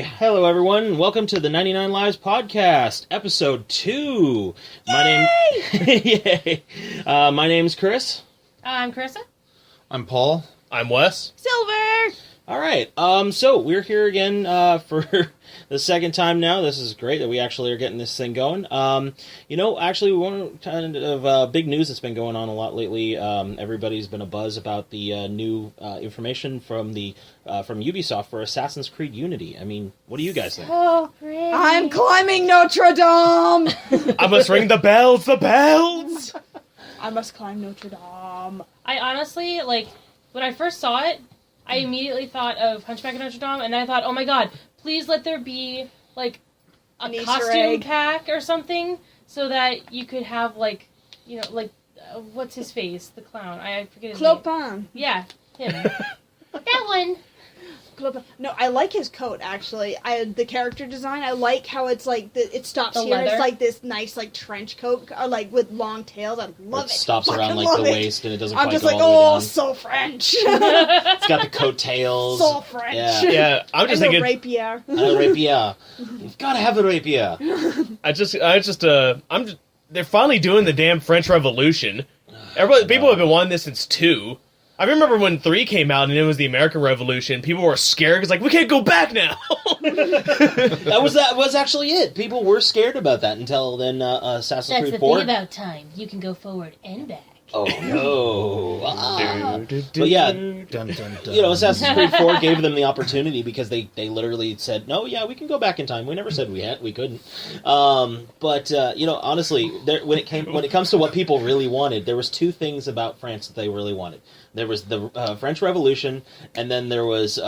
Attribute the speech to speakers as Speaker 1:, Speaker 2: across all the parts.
Speaker 1: Hello everyone, welcome to the 99 Lives podcast, episode 2. Yay! My name's Chris.
Speaker 2: I'm Carissa.
Speaker 3: I'm Paul.
Speaker 4: I'm Wes.
Speaker 2: Silver!
Speaker 1: Alright, so we're here again for the second time now. This is great that we actually are getting this thing going. Actually, one kind of big news that's been going on a lot lately. Everybody's been abuzz about the new information from Ubisoft for Assassin's Creed Unity. I mean, what do you guys think?
Speaker 2: Oh, great.
Speaker 5: I'm climbing Notre-Dame!
Speaker 4: I must ring the bells, the bells!
Speaker 5: I must climb Notre-Dame.
Speaker 2: I honestly, when I first saw it, I immediately thought of Hunchback of Notre-Dame, and I thought, oh my god, please let there be, a
Speaker 5: Easter
Speaker 2: costume
Speaker 5: egg.
Speaker 2: pack or something, so that you could have, what's his face? The clown. I forget his name.
Speaker 5: Clopin.
Speaker 2: Yeah, him. That one.
Speaker 5: Clopin. No, I like his coat, actually. The character design, I like how it's it stops
Speaker 2: The
Speaker 5: here.
Speaker 2: leather.
Speaker 5: It's like this nice, trench coat, with long tails. I love it.
Speaker 1: It stops
Speaker 5: Fucking
Speaker 1: around,
Speaker 5: love
Speaker 1: the
Speaker 5: it.
Speaker 1: waist, and it doesn't
Speaker 5: I'm
Speaker 1: quite
Speaker 5: just
Speaker 1: go all the way down.
Speaker 5: so French.
Speaker 1: It's got the coat tails.
Speaker 5: So French.
Speaker 1: Yeah.
Speaker 4: I'm just
Speaker 5: And
Speaker 4: thinking.
Speaker 5: the rapier.
Speaker 1: A rapier. You've got to have a rapier.
Speaker 4: They're finally doing the damn French Revolution. People have been wanting this since 2. I remember when 3 came out and it was the American Revolution. People were scared because, we can't go back now.
Speaker 1: That was actually it. People were scared about that until then. Assassin's Creed 4.
Speaker 2: That's the thing about time. You can go forward and back.
Speaker 1: Oh no! But yeah,
Speaker 3: Dun, dun, dun.
Speaker 1: Assassin's Creed 4 gave them the opportunity because they literally said, "No, yeah, we can go back in time." We never said we couldn't. Honestly, when it comes to what people really wanted, there was 2 things about France that they really wanted. There was the French Revolution, and then there was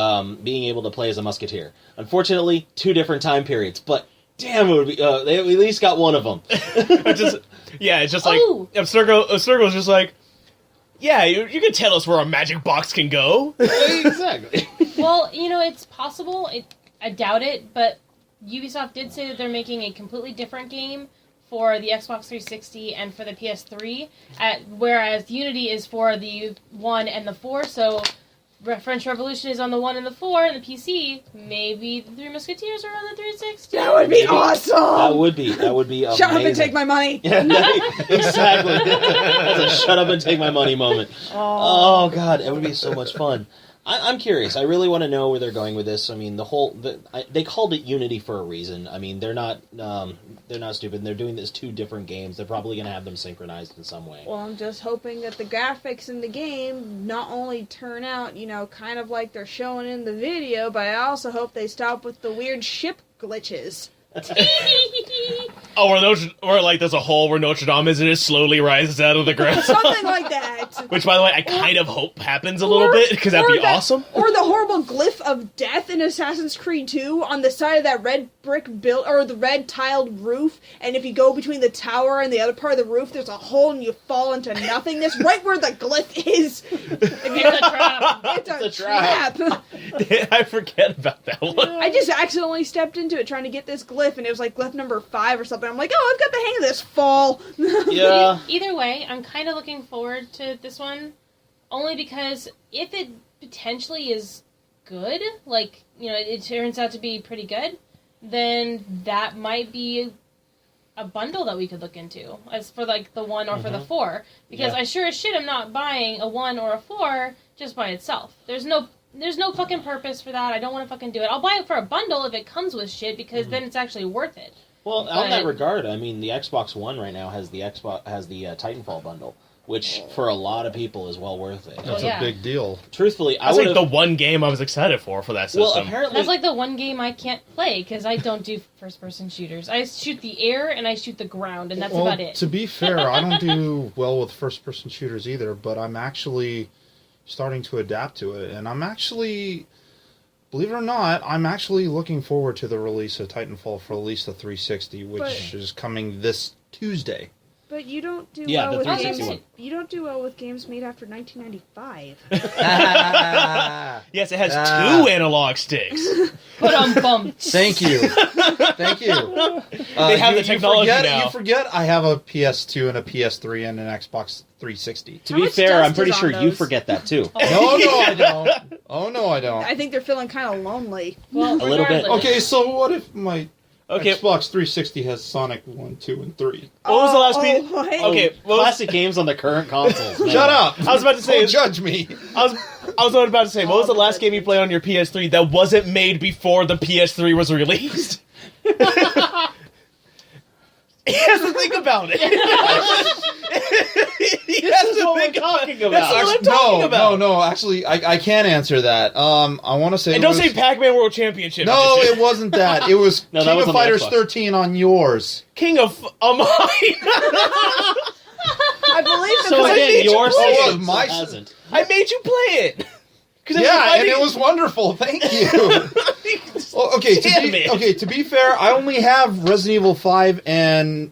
Speaker 1: being able to play as a musketeer. Unfortunately, 2 different time periods, but damn, it would be, they at least got one of them.
Speaker 4: It's just like Abstergo's just like, yeah, you can tell us where our magic box can go.
Speaker 1: Exactly.
Speaker 2: Well, it's possible. I doubt it, but Ubisoft did say that they're making a completely different game for the Xbox 360 and for the PS3, whereas Unity is for the 1 and the 4, so French Revolution is on the 1 and the 4, and the PC, maybe the 3 Musketeers are on the 360.
Speaker 5: That would be awesome!
Speaker 1: That would be amazing.
Speaker 5: Shut up and take my money!
Speaker 1: Yeah, exactly. That's a shut up and take my money moment. Oh God, it would be so much fun. I'm curious. I really want to know where they're going with this. I mean, they called it Unity for a reason. I mean, they're not stupid. They're doing this 2 different games. They're probably going to have them synchronized in some way.
Speaker 5: Well, I'm just hoping that the graphics in the game not only turn out, kind of like they're showing in the video, but I also hope they stop with the weird ship glitches.
Speaker 4: There's a hole where Notre Dame is and it slowly rises out of the ground.
Speaker 5: Something like that.
Speaker 4: Which, by the way, I kind of hope happens a little bit, because that'd be awesome.
Speaker 5: Or the horrible glyph of death in Assassin's Creed 2 on the side of that red brick or the red tiled roof, and if you go between the tower and the other part of the roof, there's a hole and you fall into nothingness right where the glyph is.
Speaker 2: It's a trap.
Speaker 5: It's a trap.
Speaker 4: I forget about that one.
Speaker 5: I just accidentally stepped into it trying to get this glyph, and it was glyph number 5 or something. I'm like, oh, I've got the hang of this. Fall.
Speaker 1: Yeah.
Speaker 2: Either way, I'm kind of looking forward to this one, only because if it potentially is good, it turns out to be pretty good, then that might be a bundle that we could look into, as for the 1 or for the 4, because I sure as shit am not buying a 1 or a 4 just by itself. There's no fucking purpose for that. I don't want to fucking do it. I'll buy it for a bundle if it comes with shit, because then it's actually worth it.
Speaker 1: Well, on that regard, I mean, the Xbox One right now has the TitanFall bundle, which for a lot of people is well worth it.
Speaker 3: That's a big deal.
Speaker 1: Truthfully,
Speaker 4: That's the one game I was excited for that system.
Speaker 1: Well, apparently...
Speaker 2: That's the one game I can't play, because I don't do first-person shooters. I shoot the air, and I shoot the ground, and that's about it.
Speaker 3: To be fair, I don't do well with first-person shooters either, but I'm actually starting to adapt to it, and I'm actually... Believe it or not, I'm actually looking forward to the release of TitanFall for at least the 360, which is coming this Tuesday.
Speaker 5: But you don't do
Speaker 1: Yeah,
Speaker 5: well
Speaker 1: the
Speaker 5: with
Speaker 1: 360
Speaker 5: games. You don't do well with games made after 1995.
Speaker 4: Yes, it has two analog sticks.
Speaker 2: Put on bump.
Speaker 3: Thank you. Thank you.
Speaker 4: They have the technology now.
Speaker 3: You forget I have a PS2 and a PS3 and an Xbox 360.
Speaker 1: To
Speaker 5: How
Speaker 1: be
Speaker 5: much
Speaker 1: fair,
Speaker 5: dust
Speaker 1: I'm pretty
Speaker 5: is on
Speaker 1: sure you
Speaker 5: those?
Speaker 1: forget that too.
Speaker 3: No, I don't. Oh, no, I don't.
Speaker 5: I think they're feeling kind of lonely.
Speaker 2: Well,
Speaker 1: A little bit.
Speaker 2: regardless.
Speaker 3: Okay, so what if my
Speaker 4: Okay.
Speaker 3: Xbox 360 has Sonic 1, 2, and 3?
Speaker 4: What was the last piece?
Speaker 5: what?
Speaker 4: Okay, well,
Speaker 1: Classic games on the current consoles. Man.
Speaker 3: Shut up!
Speaker 4: I was about to say.
Speaker 3: Don't judge me.
Speaker 4: I was about to say, what was the last game you played on your PS3 that wasn't made before the PS3 was released? He has to think about it. He
Speaker 1: This
Speaker 4: has
Speaker 1: is
Speaker 4: to
Speaker 1: what we're
Speaker 4: think about
Speaker 1: talking
Speaker 4: it.
Speaker 1: about.
Speaker 4: That's what I'm talking about.
Speaker 3: No. Actually, I can't answer that. I want to say.
Speaker 4: And
Speaker 3: it
Speaker 4: don't
Speaker 3: was-
Speaker 4: say Pac-Man World Championship.
Speaker 3: No, it wasn't that. It was
Speaker 1: No, that
Speaker 3: King
Speaker 1: was
Speaker 3: of
Speaker 1: on the
Speaker 3: Fighters
Speaker 1: Xbox.
Speaker 3: 13 on yours.
Speaker 4: King of mine.
Speaker 5: I believe the
Speaker 1: So
Speaker 4: I
Speaker 1: again,
Speaker 4: made you
Speaker 1: your
Speaker 4: play
Speaker 3: it.
Speaker 1: system
Speaker 3: My
Speaker 1: hasn't.
Speaker 4: I made you play it.
Speaker 3: Yeah, and it was wonderful. Thank you. Well, okay,
Speaker 4: Damn it.
Speaker 3: to be fair, I only have Resident Evil 5 and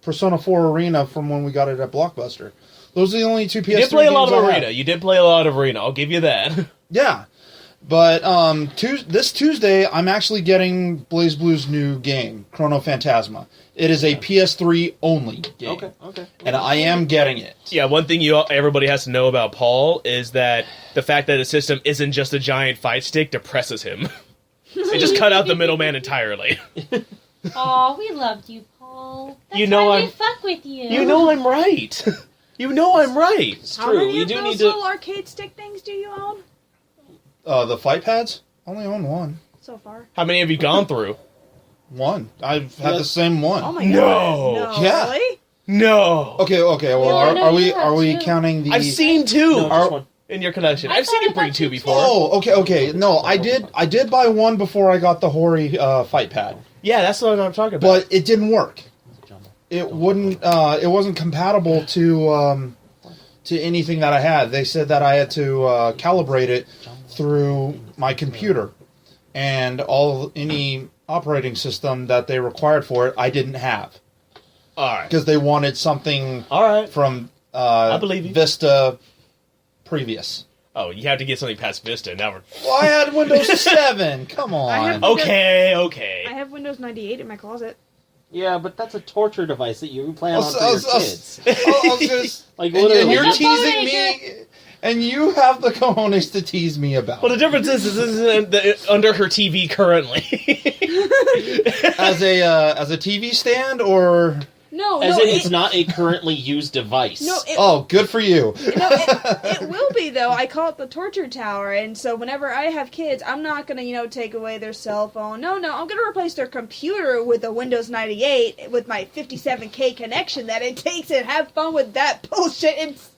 Speaker 3: Persona 4 Arena from when we got it at Blockbuster. Those are the only two PS3
Speaker 4: You did play a lot
Speaker 3: games
Speaker 4: of
Speaker 3: I have.
Speaker 4: Arena. You did play a lot of Arena. I'll give you that.
Speaker 3: Yeah. But this Tuesday, I'm actually getting BlazBlue's new game, Chrono Phantasma. It is a PS3 only game.
Speaker 1: Okay.
Speaker 3: And I am getting it.
Speaker 4: Yeah, one thing everybody has to know about Paul is that the fact that his system isn't just a giant fight stick depresses him. It just cut out the middleman entirely.
Speaker 2: Aw, we loved you, Paul. That's
Speaker 4: You know
Speaker 2: why
Speaker 4: I'm-
Speaker 2: we fuck with you.
Speaker 4: You know I'm right. You know I'm right.
Speaker 1: It's
Speaker 5: How
Speaker 1: true.
Speaker 5: many
Speaker 1: You
Speaker 5: of
Speaker 1: do
Speaker 5: those
Speaker 1: need to.
Speaker 5: little arcade stick things do you own
Speaker 3: The fight pads? Only own one.
Speaker 5: so far?
Speaker 4: How many have you gone through?
Speaker 3: One. I've had
Speaker 1: Yeah.
Speaker 3: the same one.
Speaker 5: Oh my
Speaker 4: No.
Speaker 5: god! No,
Speaker 3: Yeah.
Speaker 5: really?
Speaker 4: No.
Speaker 3: Okay. Well,
Speaker 2: Yeah, no,
Speaker 3: are we
Speaker 2: you have
Speaker 3: we
Speaker 2: two.
Speaker 3: counting the?
Speaker 4: I've seen two
Speaker 1: No, just one.
Speaker 4: in your collection.
Speaker 2: I
Speaker 4: I've seen
Speaker 2: thought
Speaker 4: you
Speaker 2: I
Speaker 4: bring
Speaker 2: got
Speaker 4: two
Speaker 2: you
Speaker 4: before.
Speaker 3: Oh, okay. No, I did buy one before I got the Hori fight pad,
Speaker 4: Yeah, that's what I'm talking about.
Speaker 3: but it didn't work. It wouldn't. It wasn't compatible to anything that I had. They said that I had to calibrate it through my computer, and any operating system that they required for it, I didn't have
Speaker 4: All right.
Speaker 3: because they wanted something
Speaker 4: All right.
Speaker 3: from
Speaker 4: I believe you.
Speaker 3: Vista previous.
Speaker 4: Oh, you have to get something past Vista. Now we're...
Speaker 3: Well, I had Windows 7. Come
Speaker 5: I have-
Speaker 3: on.
Speaker 4: Okay.
Speaker 5: I have Windows 98 in my closet.
Speaker 1: Yeah, but that's a torture device that you plan on for
Speaker 3: I
Speaker 1: your
Speaker 3: was-
Speaker 1: kids.
Speaker 3: I was just,
Speaker 1: Like
Speaker 3: and
Speaker 1: literally,
Speaker 3: you're
Speaker 2: Like a
Speaker 3: teasing
Speaker 2: bootlegger.
Speaker 3: me, and you have the cojones to tease me about
Speaker 4: Well, the
Speaker 3: it.
Speaker 4: difference is this isn't under her TV currently.
Speaker 3: As a TV stand, or
Speaker 5: No,
Speaker 1: as
Speaker 5: no,
Speaker 1: in it's not a currently used device.
Speaker 5: no, it,
Speaker 3: oh, good for you.
Speaker 5: no, it will be though. I call it the torture tower, and so whenever I have kids, I'm not gonna, take away their cell phone. No, I'm gonna replace their computer with a Windows 98 with my 57K connection that it takes, and have fun with that bullshit instead.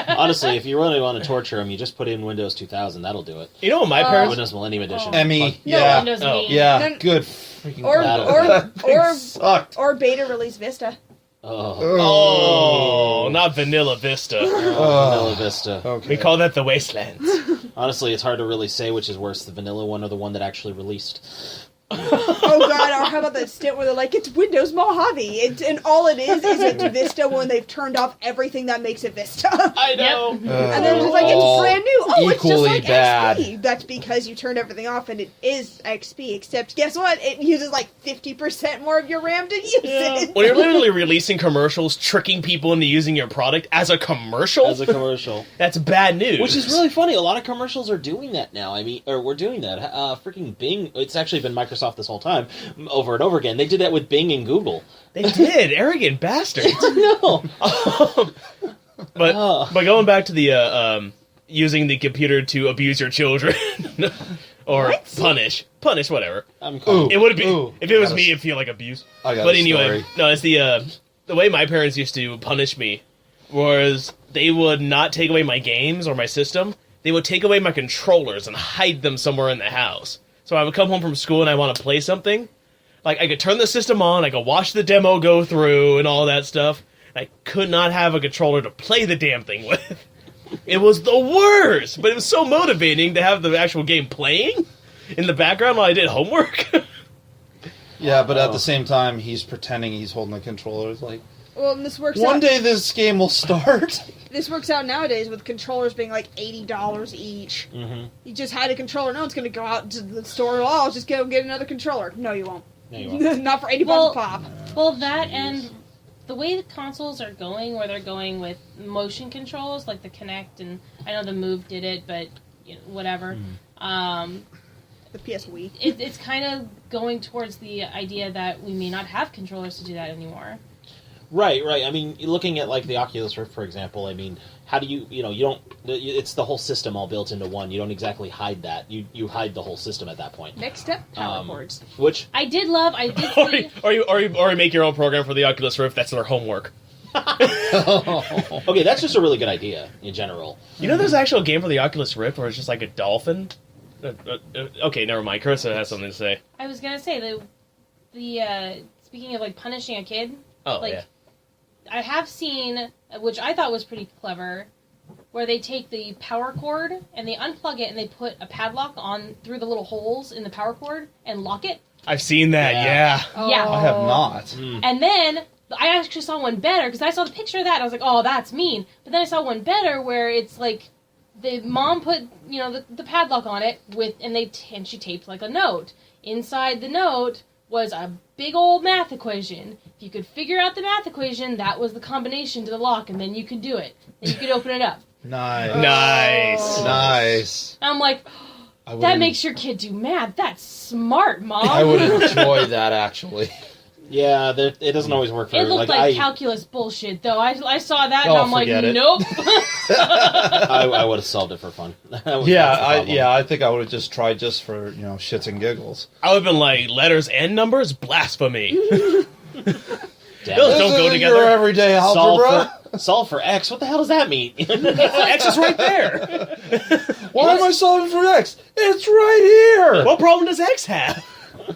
Speaker 1: Honestly, if you really want to torture them, you just put in Windows 2000. That'll do it.
Speaker 4: You know what my parents...
Speaker 1: Windows Millennium Edition.
Speaker 3: Emmy,
Speaker 1: Fuck.
Speaker 2: No,
Speaker 3: yeah,
Speaker 2: Windows
Speaker 4: Oh.
Speaker 2: Me.
Speaker 3: yeah,
Speaker 5: No,
Speaker 3: good freaking
Speaker 5: or
Speaker 3: God.
Speaker 5: or
Speaker 3: Sucked.
Speaker 5: or beta release Vista.
Speaker 4: Oh, not Vanilla Vista.
Speaker 1: Vanilla Vista.
Speaker 3: Okay.
Speaker 4: We call that the Wastelands.
Speaker 1: Honestly, it's hard to really say which is worse, the vanilla one or the one that actually released.
Speaker 5: Oh god, or how about that stint where they're like, it's Windows Mohavi, and all it is it's Vista when they've turned off everything that makes it Vista.
Speaker 4: I know.
Speaker 5: And they're just like, it's
Speaker 3: All
Speaker 5: brand new. Oh, it's just
Speaker 3: equally
Speaker 5: like
Speaker 3: bad.
Speaker 5: XP. That's because you turned everything off, and it is XP. Except, guess what? It uses like 50% more of your RAM to use it.
Speaker 4: When you're literally releasing commercials, tricking people into using your product as a commercial,
Speaker 1: As a commercial.
Speaker 4: that's bad news.
Speaker 1: Which is really funny. A lot of commercials are doing that now. I mean, or we're doing that. Freaking Bing. It's actually been Microsoft this whole time, over and over again. They did that with Bing and Google.
Speaker 4: They did. Arrogant bastards.
Speaker 1: No.
Speaker 4: But going back to the using the computer to abuse your children or
Speaker 5: What?
Speaker 4: punish whatever.
Speaker 1: I'm calling.
Speaker 4: It would be
Speaker 3: Ooh.
Speaker 4: if it was
Speaker 3: Got
Speaker 4: me,
Speaker 3: a-
Speaker 4: it'd feel like abuse.
Speaker 3: I got
Speaker 4: But
Speaker 3: a
Speaker 4: anyway,
Speaker 3: story.
Speaker 4: no, it's the way my parents used to punish me was they would not take away my games or my system. They would take away my controllers and hide them somewhere in the house. So I would come home from school and I want to play something. Like, I could turn the system on, I could watch the demo go through and all that stuff. I could not have a controller to play the damn thing with. It was the worst! But it was so motivating to have the actual game playing in the background while I did homework.
Speaker 3: Yeah, but at the same time, he's pretending he's holding the controller. It's like,
Speaker 5: Well, and this works
Speaker 3: One
Speaker 5: out.
Speaker 3: day this game will start.
Speaker 5: This works out nowadays with controllers being like $80 each.
Speaker 1: Mm-hmm.
Speaker 5: You just hide a controller. No one's going to go out to the store. Oh, I'll just go get another controller. No, you won't.
Speaker 1: No, you won't.
Speaker 5: Not for $80
Speaker 2: Well-
Speaker 5: a pop.
Speaker 2: Well, that and the way the consoles are going, where they're going with motion controls, like the Kinect, and I know the Move did it, but whatever.
Speaker 5: The PS Wii.
Speaker 2: It's kind of going towards the idea that we may not have controllers to do that anymore.
Speaker 1: Right. I mean, looking at like the Oculus Rift, for example. I mean, how do you don't? It's the whole system all built into one. You don't exactly hide that. You hide the whole system at that point.
Speaker 5: Next step, power cords.
Speaker 1: Which
Speaker 2: I did
Speaker 4: Or
Speaker 2: see...
Speaker 4: you make your own program for the Oculus Rift. That's their homework.
Speaker 1: okay, that's just a really good idea in general.
Speaker 4: You know, there's actually a game for the Oculus Rift where it's just like a dolphin. Okay, never mind. Carissa has something to say.
Speaker 2: I was gonna say the speaking of like punishing a kid.
Speaker 4: Oh,
Speaker 2: like,
Speaker 4: yeah.
Speaker 2: I have seen, which I thought was pretty clever, where they take the power cord and they unplug it and they put a padlock on through the little holes in the power cord and lock it.
Speaker 4: I've seen that. Yeah.
Speaker 2: Yeah.
Speaker 3: I have not.
Speaker 1: Mm.
Speaker 2: And then I actually saw one better because I saw the picture of that and I was like, oh, that's mean. But then I saw one better where it's like the mom put the padlock on it and she taped like a note. Inside the note was a big old math equation. If you could figure out the math equation, that was the combination to the lock, and then you could do it. Then you could open it up.
Speaker 3: Nice.
Speaker 4: Nice.
Speaker 3: Nice.
Speaker 2: And I'm like, that makes your kid do math. That's smart, Mom.
Speaker 6: I would enjoy that, actually.
Speaker 1: Yeah, it doesn't always work for
Speaker 2: It looked like
Speaker 1: I
Speaker 2: calculus bullshit, though. I saw that, and
Speaker 3: Oh,
Speaker 2: I'm like,
Speaker 3: forget it.
Speaker 2: nope.
Speaker 1: I would have solved it for fun. That's the problem.
Speaker 3: I think I would have just tried just for shits and giggles.
Speaker 4: I would have been like, letters and numbers? Blasphemy.
Speaker 1: Damn
Speaker 4: Those
Speaker 1: it.
Speaker 4: don't go
Speaker 3: Your
Speaker 4: together.
Speaker 3: everyday algebra.
Speaker 1: Solve for X. What the hell does that mean?
Speaker 4: X is right there.
Speaker 3: Why am I solving for X? It's right here.
Speaker 4: What problem does X have?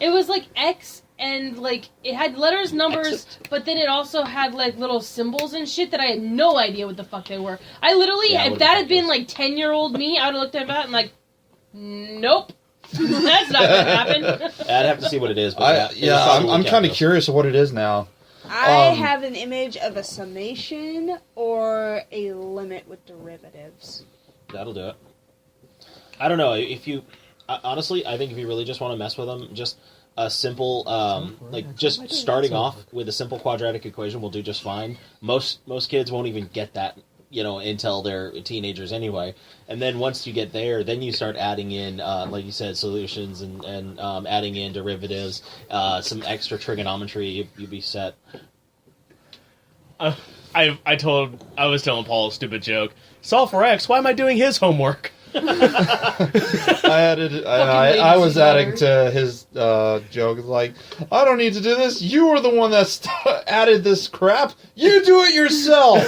Speaker 2: It was like X, and like it had letters, numbers, but then it also had like little symbols and shit that I had no idea what the fuck they were. I literally,
Speaker 1: Yeah, I
Speaker 2: if
Speaker 1: would've
Speaker 2: that had
Speaker 1: thought
Speaker 2: been
Speaker 1: this.
Speaker 2: like 10-year-old me, I would have looked at that and like, nope, that's not gonna happen.
Speaker 1: I'd have to see what it is. But
Speaker 3: I'm kind of curious of what it is now.
Speaker 5: I have an image of a summation or a limit with derivatives.
Speaker 1: That'll do it. I don't know if you honestly. I think if you really just want to mess with them, just a simple just starting off with a simple quadratic equation will do just fine. Most kids won't even get that until they're teenagers anyway. And then once you get there, then you start adding in, like you said, solutions and adding in derivatives, some extra trigonometry. You'd be set.
Speaker 4: I was telling Paul a stupid joke. Solve for X. Why am I doing his homework?
Speaker 3: I was adding to his joke, like, I don't need to do this. You were the one that added this crap. You do it yourself.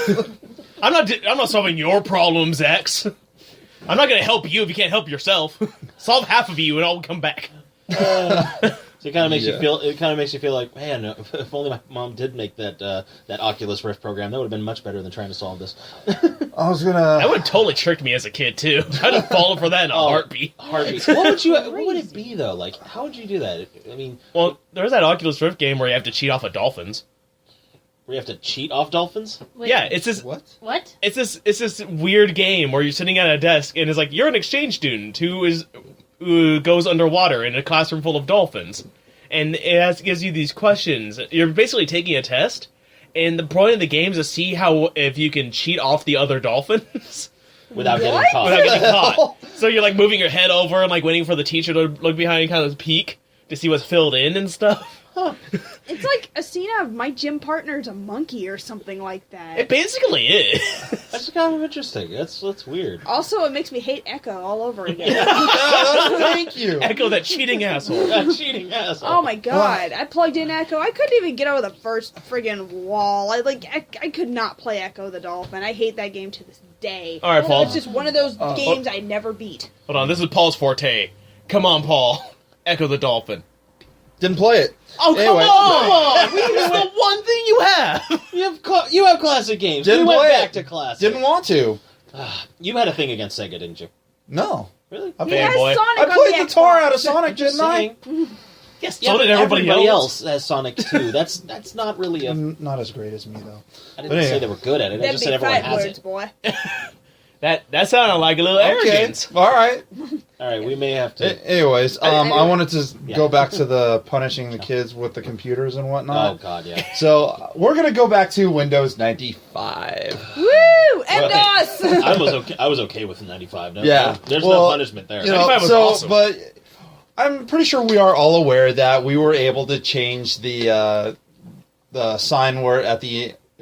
Speaker 4: I'm not solving your problems, X. I'm not going to help you if you can't help yourself. Solve half of you and I'll come back.
Speaker 1: So it kind of makes you feel. It kind of makes you feel like, man, if only my mom did make that Oculus Rift program, that would have been much better than trying to solve this.
Speaker 3: I was gonna.
Speaker 4: That would have totally tricked me as a kid too. I'd have fallen for that in a heartbeat.
Speaker 1: What would it be though? Like, how would you do that? I mean,
Speaker 4: Well, there's that Oculus Rift game where you have to cheat off of dolphins.
Speaker 1: we have to cheat off dolphins.
Speaker 2: Wait,
Speaker 4: Yeah, it's this.
Speaker 3: What?
Speaker 2: What?
Speaker 4: It's this weird game where you're sitting at a desk and it's like you're an exchange student who goes underwater in a classroom full of dolphins, and it gives you these questions. You're basically taking a test, and the point of the game is to see if you can cheat off the other dolphins
Speaker 1: Without getting caught.
Speaker 4: without getting caught. So you're like moving your head over and like waiting for the teacher to look behind and kind of peek to see what's filled in and stuff.
Speaker 5: It's like a scene of My Gym Partner's a Monkey or something like that.
Speaker 4: It basically is.
Speaker 1: That's kind of interesting. That's weird.
Speaker 5: Also, it makes me hate Echo all over again.
Speaker 3: Thank you.
Speaker 4: Echo that cheating asshole.
Speaker 1: That cheating asshole.
Speaker 5: Oh my god, I plugged in Echo. I couldn't even get over the first friggin' wall. I could not play Echo the Dolphin. I hate that game to this day.
Speaker 4: All right, Paul.
Speaker 5: It's just one of those games I never beat.
Speaker 4: Hold on, this is Paul's forte. Come on, Paul. Echo the Dolphin.
Speaker 3: Didn't play it.
Speaker 4: Oh, come
Speaker 3: Anyway.
Speaker 4: on! It's the one thing you have!
Speaker 1: You have classic games.
Speaker 3: Didn't
Speaker 1: we went
Speaker 3: play
Speaker 1: back
Speaker 3: it.
Speaker 1: to classic.
Speaker 3: Didn't want to.
Speaker 1: You had a thing against Sega, didn't you?
Speaker 3: No.
Speaker 1: Really?
Speaker 3: I
Speaker 5: He has
Speaker 4: boy.
Speaker 5: Sonic
Speaker 3: I
Speaker 5: on
Speaker 3: played the tar
Speaker 5: Xbox.
Speaker 3: out of Sonic, didn't I?
Speaker 4: Yes,
Speaker 1: Yeah,
Speaker 4: so
Speaker 1: but
Speaker 4: did everybody else.
Speaker 1: has Sonic 2. That's not really a...
Speaker 3: Not as great as me, though.
Speaker 1: I didn't say they were good at it. I
Speaker 5: That'd
Speaker 1: just
Speaker 5: be
Speaker 1: said everyone
Speaker 5: 5
Speaker 1: has
Speaker 5: words,
Speaker 1: it.
Speaker 5: boy.
Speaker 4: That sounded like a little arrogance.
Speaker 3: All right.
Speaker 1: All right, we may have to...
Speaker 3: Anyways, I wanted to
Speaker 1: Yeah.
Speaker 3: go back to the punishing the kids with the computers and whatnot.
Speaker 1: Oh, God, yeah.
Speaker 3: So we're gonna go back to Windows 95.
Speaker 5: Woo! And us!
Speaker 1: I was okay with 95. No,
Speaker 3: Yeah.
Speaker 1: There's
Speaker 3: Well,
Speaker 1: no punishment there.
Speaker 3: You know,
Speaker 4: 95 was
Speaker 3: so
Speaker 4: awesome.
Speaker 3: but I'm pretty sure we are all aware that we were able to change the sign where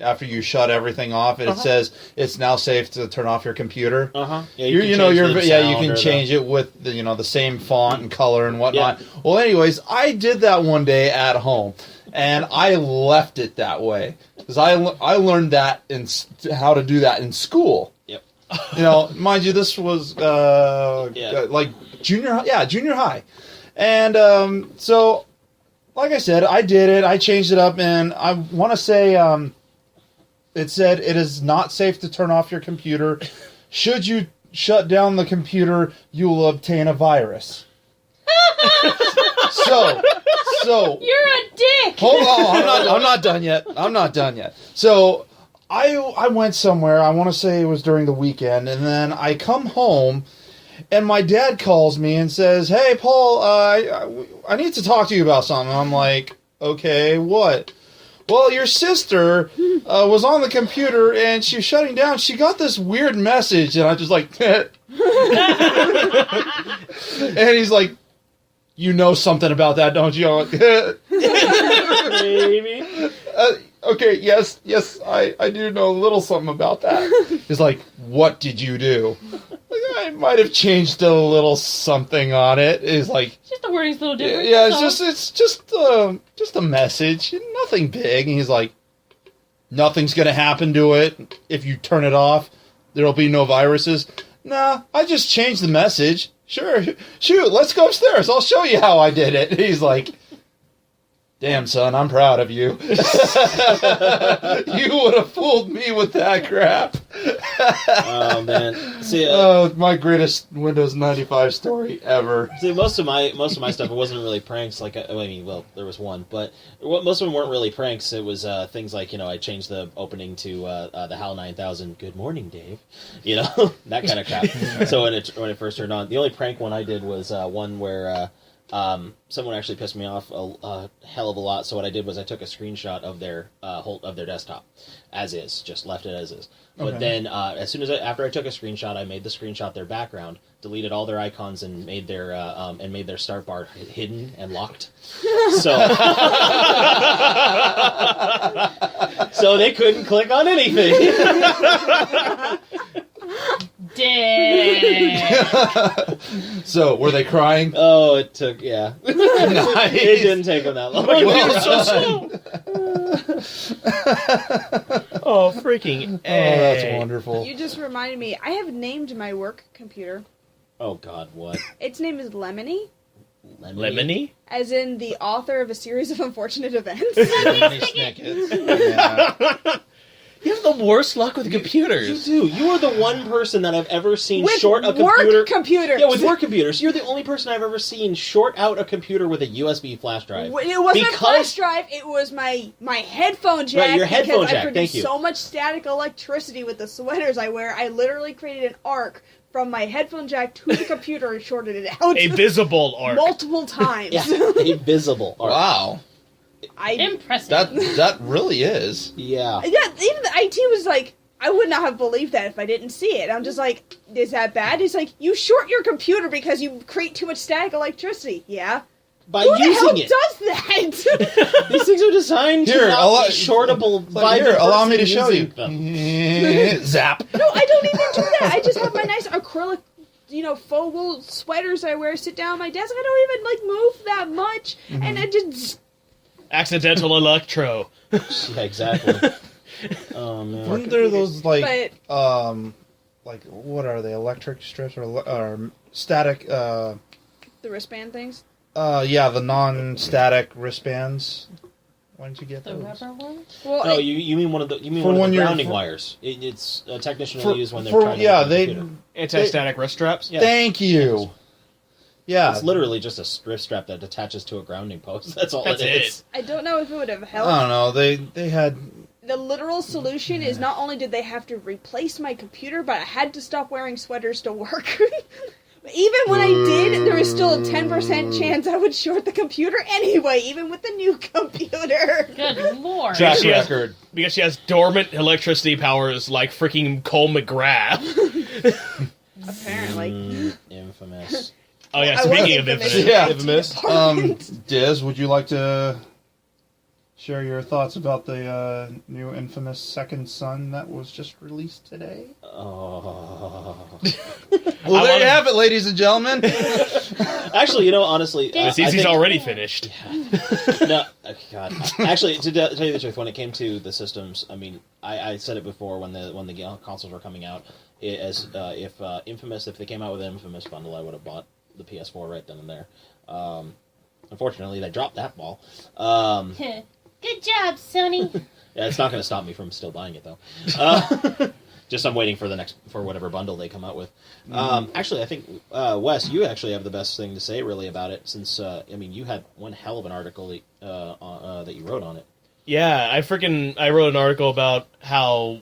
Speaker 3: after you shut everything off, it says it's now safe to turn off your computer.
Speaker 1: Uh-huh. Yeah,
Speaker 3: You can change it with the same font and color and whatnot.
Speaker 1: Yeah.
Speaker 3: Well, anyways, I did that one day at home, and I left it that way because I learned that how to do that in school.
Speaker 1: Yep.
Speaker 3: Mind you, this was like junior high, and so like I said, I did it. I changed it up, and I want to say it said it is not safe to turn off your computer. Should you shut down the computer, you will obtain a virus. So
Speaker 2: You're a dick.
Speaker 3: hold on, I'm not done yet. So I went somewhere. I want to say it was during the weekend, and then I come home, and my dad calls me and says, "Hey, Paul, I need to talk to you about something." I'm like, "Okay, what?" Well, your sister was on the computer and she's shutting down. She got this weird message, and I'm just like, and he's like, "You know something about that, don't you?" I'm like,
Speaker 1: Maybe.
Speaker 3: okay, yes, I do know a little something about that. He's like, "What did you do?" Like, I might have changed a little something on it. He's like,
Speaker 2: Just the wording's a little different.
Speaker 3: yeah,
Speaker 2: that's
Speaker 3: it's just a message, nothing big. And he's like, "Nothing's gonna happen to it if you turn it off. There'll be no viruses." Nah, I just changed the message. Sure, shoot, let's go upstairs. I'll show you how I did it. He's like, "Damn, son, I'm proud of you. You would have fooled me with that crap."
Speaker 1: Oh, man. See,
Speaker 3: My greatest Windows 95 story ever.
Speaker 1: most of my stuff, it wasn't really pranks. Like, there was one, but most of them weren't really pranks. It was things like, I changed the opening to the HAL 9000. Good morning, Dave. That kind of crap. So when it first turned on, the only prank one I did was one where someone actually pissed me off a hell of a lot. So what I did was I took a screenshot of their desktop, as is, just left it as is. But then, as soon as after I took a screenshot, I made the screenshot their background, deleted all their icons, and made their start bar hidden and locked. So, so they couldn't click on anything.
Speaker 2: Dick.
Speaker 3: So, were they crying?
Speaker 1: Oh, it took It didn't take them that long.
Speaker 4: Oh, freaking
Speaker 3: Oh, that's wonderful.
Speaker 5: You just reminded me. I have named my work computer.
Speaker 1: Oh God, what?
Speaker 5: Its name is Lemony,
Speaker 4: Lemony?
Speaker 5: as in the author of a series of unfortunate events.
Speaker 3: Lemony Snickets. Yeah.
Speaker 4: You have the worst luck with
Speaker 1: You
Speaker 4: computers.
Speaker 1: do. You are the one person that I've ever seen
Speaker 5: With
Speaker 1: short a
Speaker 5: work
Speaker 1: computer.
Speaker 5: computers.
Speaker 1: Yeah, with work computers. You're the only person I've ever seen short out a computer with a USB flash drive.
Speaker 5: It wasn't a
Speaker 1: Because-
Speaker 5: flash drive. It was my headphone jack.
Speaker 1: Right, your headphone
Speaker 5: because
Speaker 1: jack,
Speaker 5: I produce
Speaker 1: thank you.
Speaker 5: so much static electricity with the sweaters I wear. I literally created an arc from my headphone jack to the computer and shorted it out
Speaker 4: A visible arc.
Speaker 5: multiple times.
Speaker 1: Yeah, a visible. Arc.
Speaker 3: Wow.
Speaker 2: Impressive.
Speaker 3: That really is.
Speaker 1: Yeah.
Speaker 5: Yeah, even the IT was like, I would not have believed that if I didn't see it. I'm just like, is that bad? He's like, you short your computer because you create too much static electricity. Yeah.
Speaker 1: By
Speaker 5: Who the hell
Speaker 1: using it.
Speaker 5: does that?
Speaker 1: These things are designed
Speaker 3: Here,
Speaker 1: to not be shortable by
Speaker 3: Here,
Speaker 1: the
Speaker 3: allow me to
Speaker 1: person
Speaker 3: show you.
Speaker 1: using them.
Speaker 3: Zap.
Speaker 5: No, I don't even do that. I just have my nice acrylic, faux wool sweaters I wear, sit down at my desk. I don't even, move that much. And I just...
Speaker 4: Accidental electro.
Speaker 1: Yeah, exactly. Oh man.
Speaker 3: Weren't there those,
Speaker 5: But-
Speaker 3: what are they, electric strips or static,
Speaker 5: The wristband things?
Speaker 3: yeah, the non-static wristbands? Why didn't you get
Speaker 2: The
Speaker 3: those?
Speaker 2: rubber one?
Speaker 5: Well,
Speaker 1: No, you mean one of the
Speaker 3: For
Speaker 1: one of
Speaker 3: when
Speaker 1: the
Speaker 3: you're-
Speaker 1: grounding
Speaker 3: for-
Speaker 1: wires. It's a technician
Speaker 3: For-
Speaker 1: will use when they're
Speaker 3: for-
Speaker 1: trying to
Speaker 3: yeah,
Speaker 1: work the
Speaker 3: they-
Speaker 1: computer.
Speaker 4: Anti-static wrist straps?
Speaker 1: Yeah.
Speaker 3: Thank you. Yeah.
Speaker 1: It's literally just a strip strap that attaches to a grounding post. That's all
Speaker 4: That's
Speaker 1: it is.
Speaker 5: I don't know if it would have helped.
Speaker 3: I don't know. They had.
Speaker 5: The literal solution is not only did they have to replace my computer, but I had to stop wearing sweaters to work. Even when I did, there was still a 10% chance I would short the computer anyway, even with the new computer.
Speaker 2: Good lord.
Speaker 3: Track
Speaker 4: She has-
Speaker 3: record.
Speaker 4: Because she has dormant electricity powers like freaking Cole McGrath.
Speaker 5: Apparently.
Speaker 1: Infamous.
Speaker 4: Oh yeah,
Speaker 5: I was
Speaker 4: speaking of
Speaker 5: infamous.
Speaker 4: infamous.
Speaker 3: Yeah.
Speaker 5: Infamous.
Speaker 3: Diz, would you like to share your thoughts about the new infamous Second Son that was just released today?
Speaker 1: Oh.
Speaker 3: Well,
Speaker 4: I
Speaker 3: there you
Speaker 4: wanna-
Speaker 3: have it, ladies and gentlemen.
Speaker 1: Actually, honestly,
Speaker 2: Yeah.
Speaker 1: I
Speaker 4: It's
Speaker 1: think-
Speaker 4: already finished.
Speaker 1: No, God. Actually, to tell you the truth, when it came to the systems, I mean, I said it before when the consoles were coming out. If Infamous, if they came out with an Infamous bundle, I would have bought the PS4 right then and there. Unfortunately, they dropped that ball.
Speaker 2: Good job, Sony.
Speaker 1: Yeah, it's not going to stop me from still buying it though. Just I'm waiting for whatever bundle they come out with. Actually, I think Wes, you actually have the best thing to say really about it, since I mean you had one hell of an article that you wrote on it.
Speaker 4: Yeah, I wrote an article about how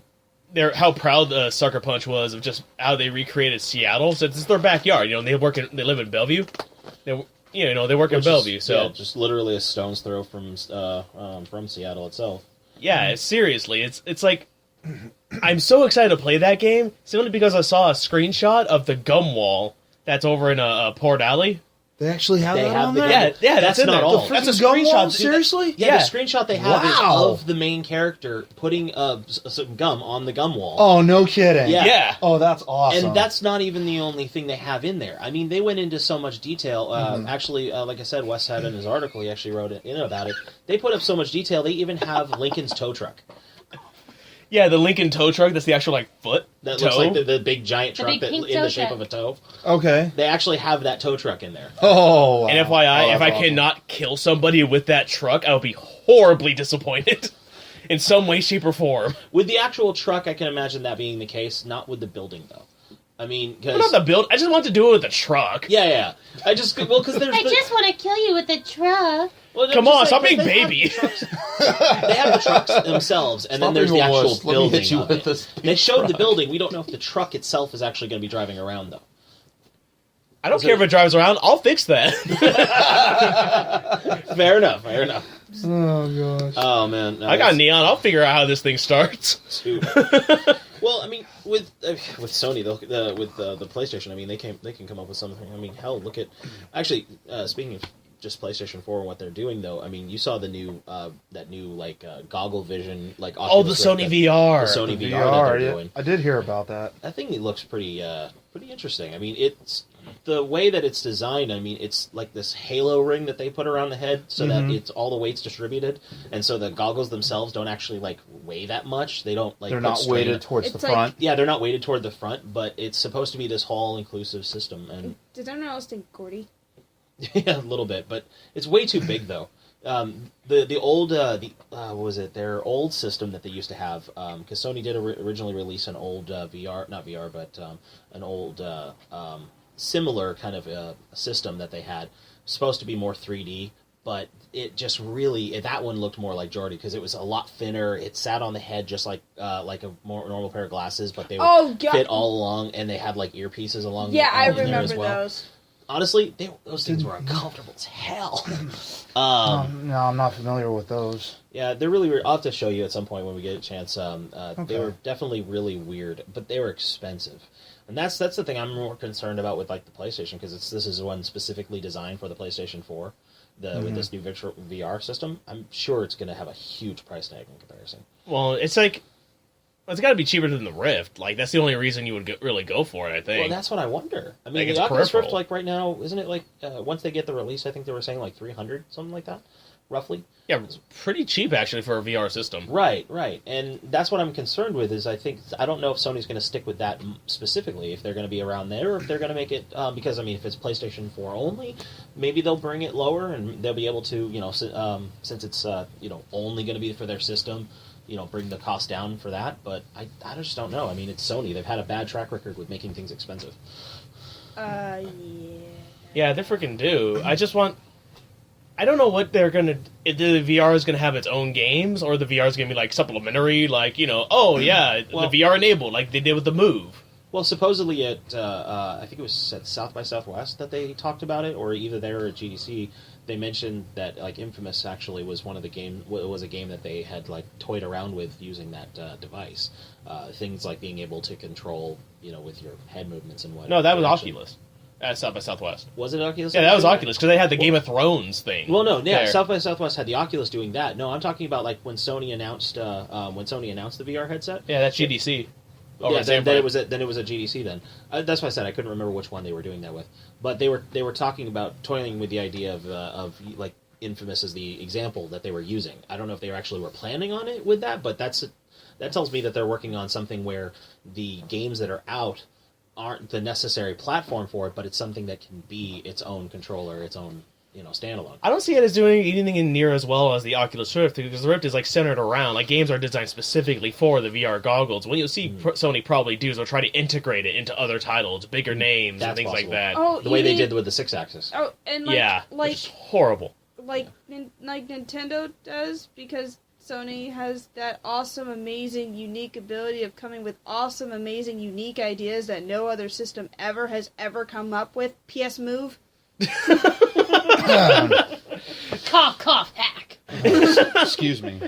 Speaker 4: proud Sucker Punch was of just how they recreated Seattle, since it's their backyard. You know, they live in Bellevue. They work in
Speaker 1: Which
Speaker 4: Bellevue,
Speaker 1: is,
Speaker 4: so
Speaker 1: yeah, just literally a stone's throw from Seattle itself.
Speaker 4: yeah. Seriously, it's like I'm so excited to play that game simply because I saw a screenshot of the gum wall that's over in a Port Alley.
Speaker 3: They actually have
Speaker 1: They
Speaker 3: that
Speaker 1: have
Speaker 3: on
Speaker 1: the
Speaker 3: there?
Speaker 1: gum.
Speaker 4: Yeah,
Speaker 1: That's
Speaker 4: in
Speaker 1: not
Speaker 4: there.
Speaker 1: all.
Speaker 3: The
Speaker 4: That's a
Speaker 3: freaking gum wall?
Speaker 4: screenshot.
Speaker 3: Seriously?
Speaker 1: Yeah,
Speaker 4: Yeah.
Speaker 1: the screenshot they have is
Speaker 3: Wow.
Speaker 1: of the main character putting some gum on the gum wall.
Speaker 3: Oh, no kidding.
Speaker 1: Yeah.
Speaker 4: Yeah.
Speaker 3: Oh, that's awesome.
Speaker 1: And that's not even the only thing they have in there. I mean, they went into so much detail. Actually, like I said, Wes had in his article, he actually wrote it in about it. They put up so much detail, they even have Lincoln's tow truck.
Speaker 4: Yeah, the Lincoln tow truck. That's the actual foot.
Speaker 1: That
Speaker 4: toe.
Speaker 1: looks like the big giant
Speaker 2: The
Speaker 1: truck
Speaker 2: big
Speaker 1: that
Speaker 2: pink
Speaker 1: in
Speaker 2: tow
Speaker 1: the shape
Speaker 2: truck.
Speaker 1: of a toe.
Speaker 3: Okay.
Speaker 1: They actually have that tow truck in there.
Speaker 3: Oh, wow.
Speaker 4: And FYI,
Speaker 3: Oh,
Speaker 4: if I
Speaker 3: that's
Speaker 4: cannot kill somebody with that truck, I will be horribly disappointed in some way, shape, or form.
Speaker 1: With the actual truck, I can imagine that being the case. Not with the building, though. I mean, because
Speaker 4: Not the build. I just want to do it with the truck.
Speaker 1: yeah. I just because there's
Speaker 2: I just want to kill you with the truck.
Speaker 1: well,
Speaker 4: Come
Speaker 1: just
Speaker 4: on, stop
Speaker 1: because
Speaker 4: being
Speaker 1: they have
Speaker 4: baby.
Speaker 1: the trucks- They have the trucks themselves, and then
Speaker 6: Stop
Speaker 1: there's the
Speaker 6: being
Speaker 1: actual
Speaker 6: almost. Let me
Speaker 1: building.
Speaker 6: hit you
Speaker 1: of
Speaker 6: with
Speaker 1: it.
Speaker 6: this
Speaker 1: They showed the
Speaker 6: truck.
Speaker 1: building. We don't know if the truck itself is actually going to be driving around, though.
Speaker 4: I don't
Speaker 1: Is
Speaker 4: care
Speaker 1: it-
Speaker 4: if it drives around. I'll fix that.
Speaker 1: Fair enough.
Speaker 3: Oh, gosh.
Speaker 1: Oh man, no,
Speaker 4: I got
Speaker 1: that's-
Speaker 4: neon. I'll figure out how this thing starts.
Speaker 1: Dude. Well, I mean, with Sony, with the PlayStation, I mean, they can come up with something. I mean, hell, look at actually speaking of just PlayStation 4 and what they're doing, though. I mean, you saw the new goggle vision, like
Speaker 4: Oh, the
Speaker 1: Oculus Rift
Speaker 4: Sony
Speaker 1: that-
Speaker 4: VR.
Speaker 1: the Sony VR, that
Speaker 3: VR,
Speaker 1: they're
Speaker 3: yeah.
Speaker 1: doing.
Speaker 3: I did hear about that.
Speaker 1: I think it looks pretty interesting. I mean, it's the way that it's designed. I mean, it's like this halo ring that they put around the head, so that it's all the weight's distributed, and so the goggles themselves don't actually weigh that much. They don't
Speaker 3: They're
Speaker 1: put
Speaker 3: not
Speaker 1: strain-
Speaker 3: weighted towards
Speaker 5: It's
Speaker 3: the
Speaker 5: like-
Speaker 3: front.
Speaker 1: Yeah, they're not weighted toward the front, but it's supposed to be this whole inclusive system, and
Speaker 5: Did anyone else think Gordy?
Speaker 1: yeah, a little bit, but it's way too big though. The old what was it? Their old system that they used to have, because Sony did originally release an old VR, not VR, but an old similar kind of system that they had, supposed to be more 3D, but it just really that one looked more like Jordy because it was a lot thinner. It sat on the head just like a more normal pair of glasses, but they would
Speaker 5: Oh, God.
Speaker 1: fit all along, and they had like earpieces along.
Speaker 5: Yeah, I
Speaker 1: in there
Speaker 5: remember
Speaker 1: as well.
Speaker 5: those.
Speaker 1: Honestly, those things were uncomfortable as hell.
Speaker 3: No, I'm not familiar with those.
Speaker 1: Yeah, they're really weird. I'll have to show you at some point when we get a chance. They
Speaker 3: Okay.
Speaker 1: were definitely really weird, but they were expensive. And that's the thing I'm more concerned about with like the PlayStation, because this is one specifically designed for the PlayStation 4. With this new virtual VR system, I'm sure it's going to have a huge price tag in comparison.
Speaker 4: Well, it's got to be cheaper than the Rift. Like that's the only reason you would really go for it. I think.
Speaker 1: Well, that's what I wonder. I mean,
Speaker 4: Like, it's
Speaker 1: the Oculus Rift,
Speaker 4: peripheral.
Speaker 1: like right now, isn't it like once they get the release? I think they were saying like 300, something like that, roughly.
Speaker 4: Yeah, it's pretty cheap actually for a VR system.
Speaker 1: Right, and that's what I'm concerned with. Is I don't know if Sony's going to stick with that specifically. If they're going to be around there, or if they're going to make it because I mean, if it's PlayStation 4 only, maybe they'll bring it lower and they'll be able to since it's only going to be for their system, bring the cost down for that. But I just don't know. I mean, it's Sony. They've had a bad track record with making things expensive.
Speaker 5: Yeah.
Speaker 4: Yeah, they freaking do. I don't know what they're gonna. If the VR is gonna have its own games, or the VR is gonna be like supplementary, like oh yeah,
Speaker 1: Well-
Speaker 4: the VR enabled, like they did with the Move.
Speaker 1: Well, supposedly at I think it was at South by Southwest that they talked about it, or either there or at GDC. They mentioned that like Infamous actually was one of the was a game that they had like toyed around with using that device. Things like being able to control with your head movements and whatnot.
Speaker 4: No, that was Oculus at South by Southwest.
Speaker 1: Was it Oculus?
Speaker 4: Yeah, that was Oculus because they had the Game of Thrones thing.
Speaker 1: Well, no, yeah,
Speaker 4: there.
Speaker 1: South by Southwest had the Oculus doing that. No, I'm talking about like when Sony announced the VR headset.
Speaker 4: Yeah, that's GDC.
Speaker 1: Yeah, then it was at GDC. Then that's why I said I couldn't remember which one they were doing that with. But they were talking about toiling with the idea of like Infamous as the example that they were using. I don't know if they actually were planning on it with that, but that tells me that they're working on something where the games that are out aren't the necessary platform for it, but it's something that can be its own controller, its own standalone.
Speaker 4: I don't see it as doing anything in near as well as the Oculus Rift, because the Rift is like centered around like games are designed specifically for the VR goggles. What you'll see Sony probably do is they'll try to integrate it into other titles, bigger names,
Speaker 1: That's
Speaker 4: and things
Speaker 1: possible.
Speaker 4: like that.
Speaker 5: Oh,
Speaker 1: The way they did with the 6-axis.
Speaker 5: Oh, and
Speaker 4: yeah,
Speaker 5: like
Speaker 4: which is horrible.
Speaker 5: like Nintendo does, because Sony has that awesome, amazing, unique ability of coming with awesome, amazing, unique ideas that no other system has ever come up with. PS Move.
Speaker 2: Cough, cough, hack.
Speaker 3: Excuse me.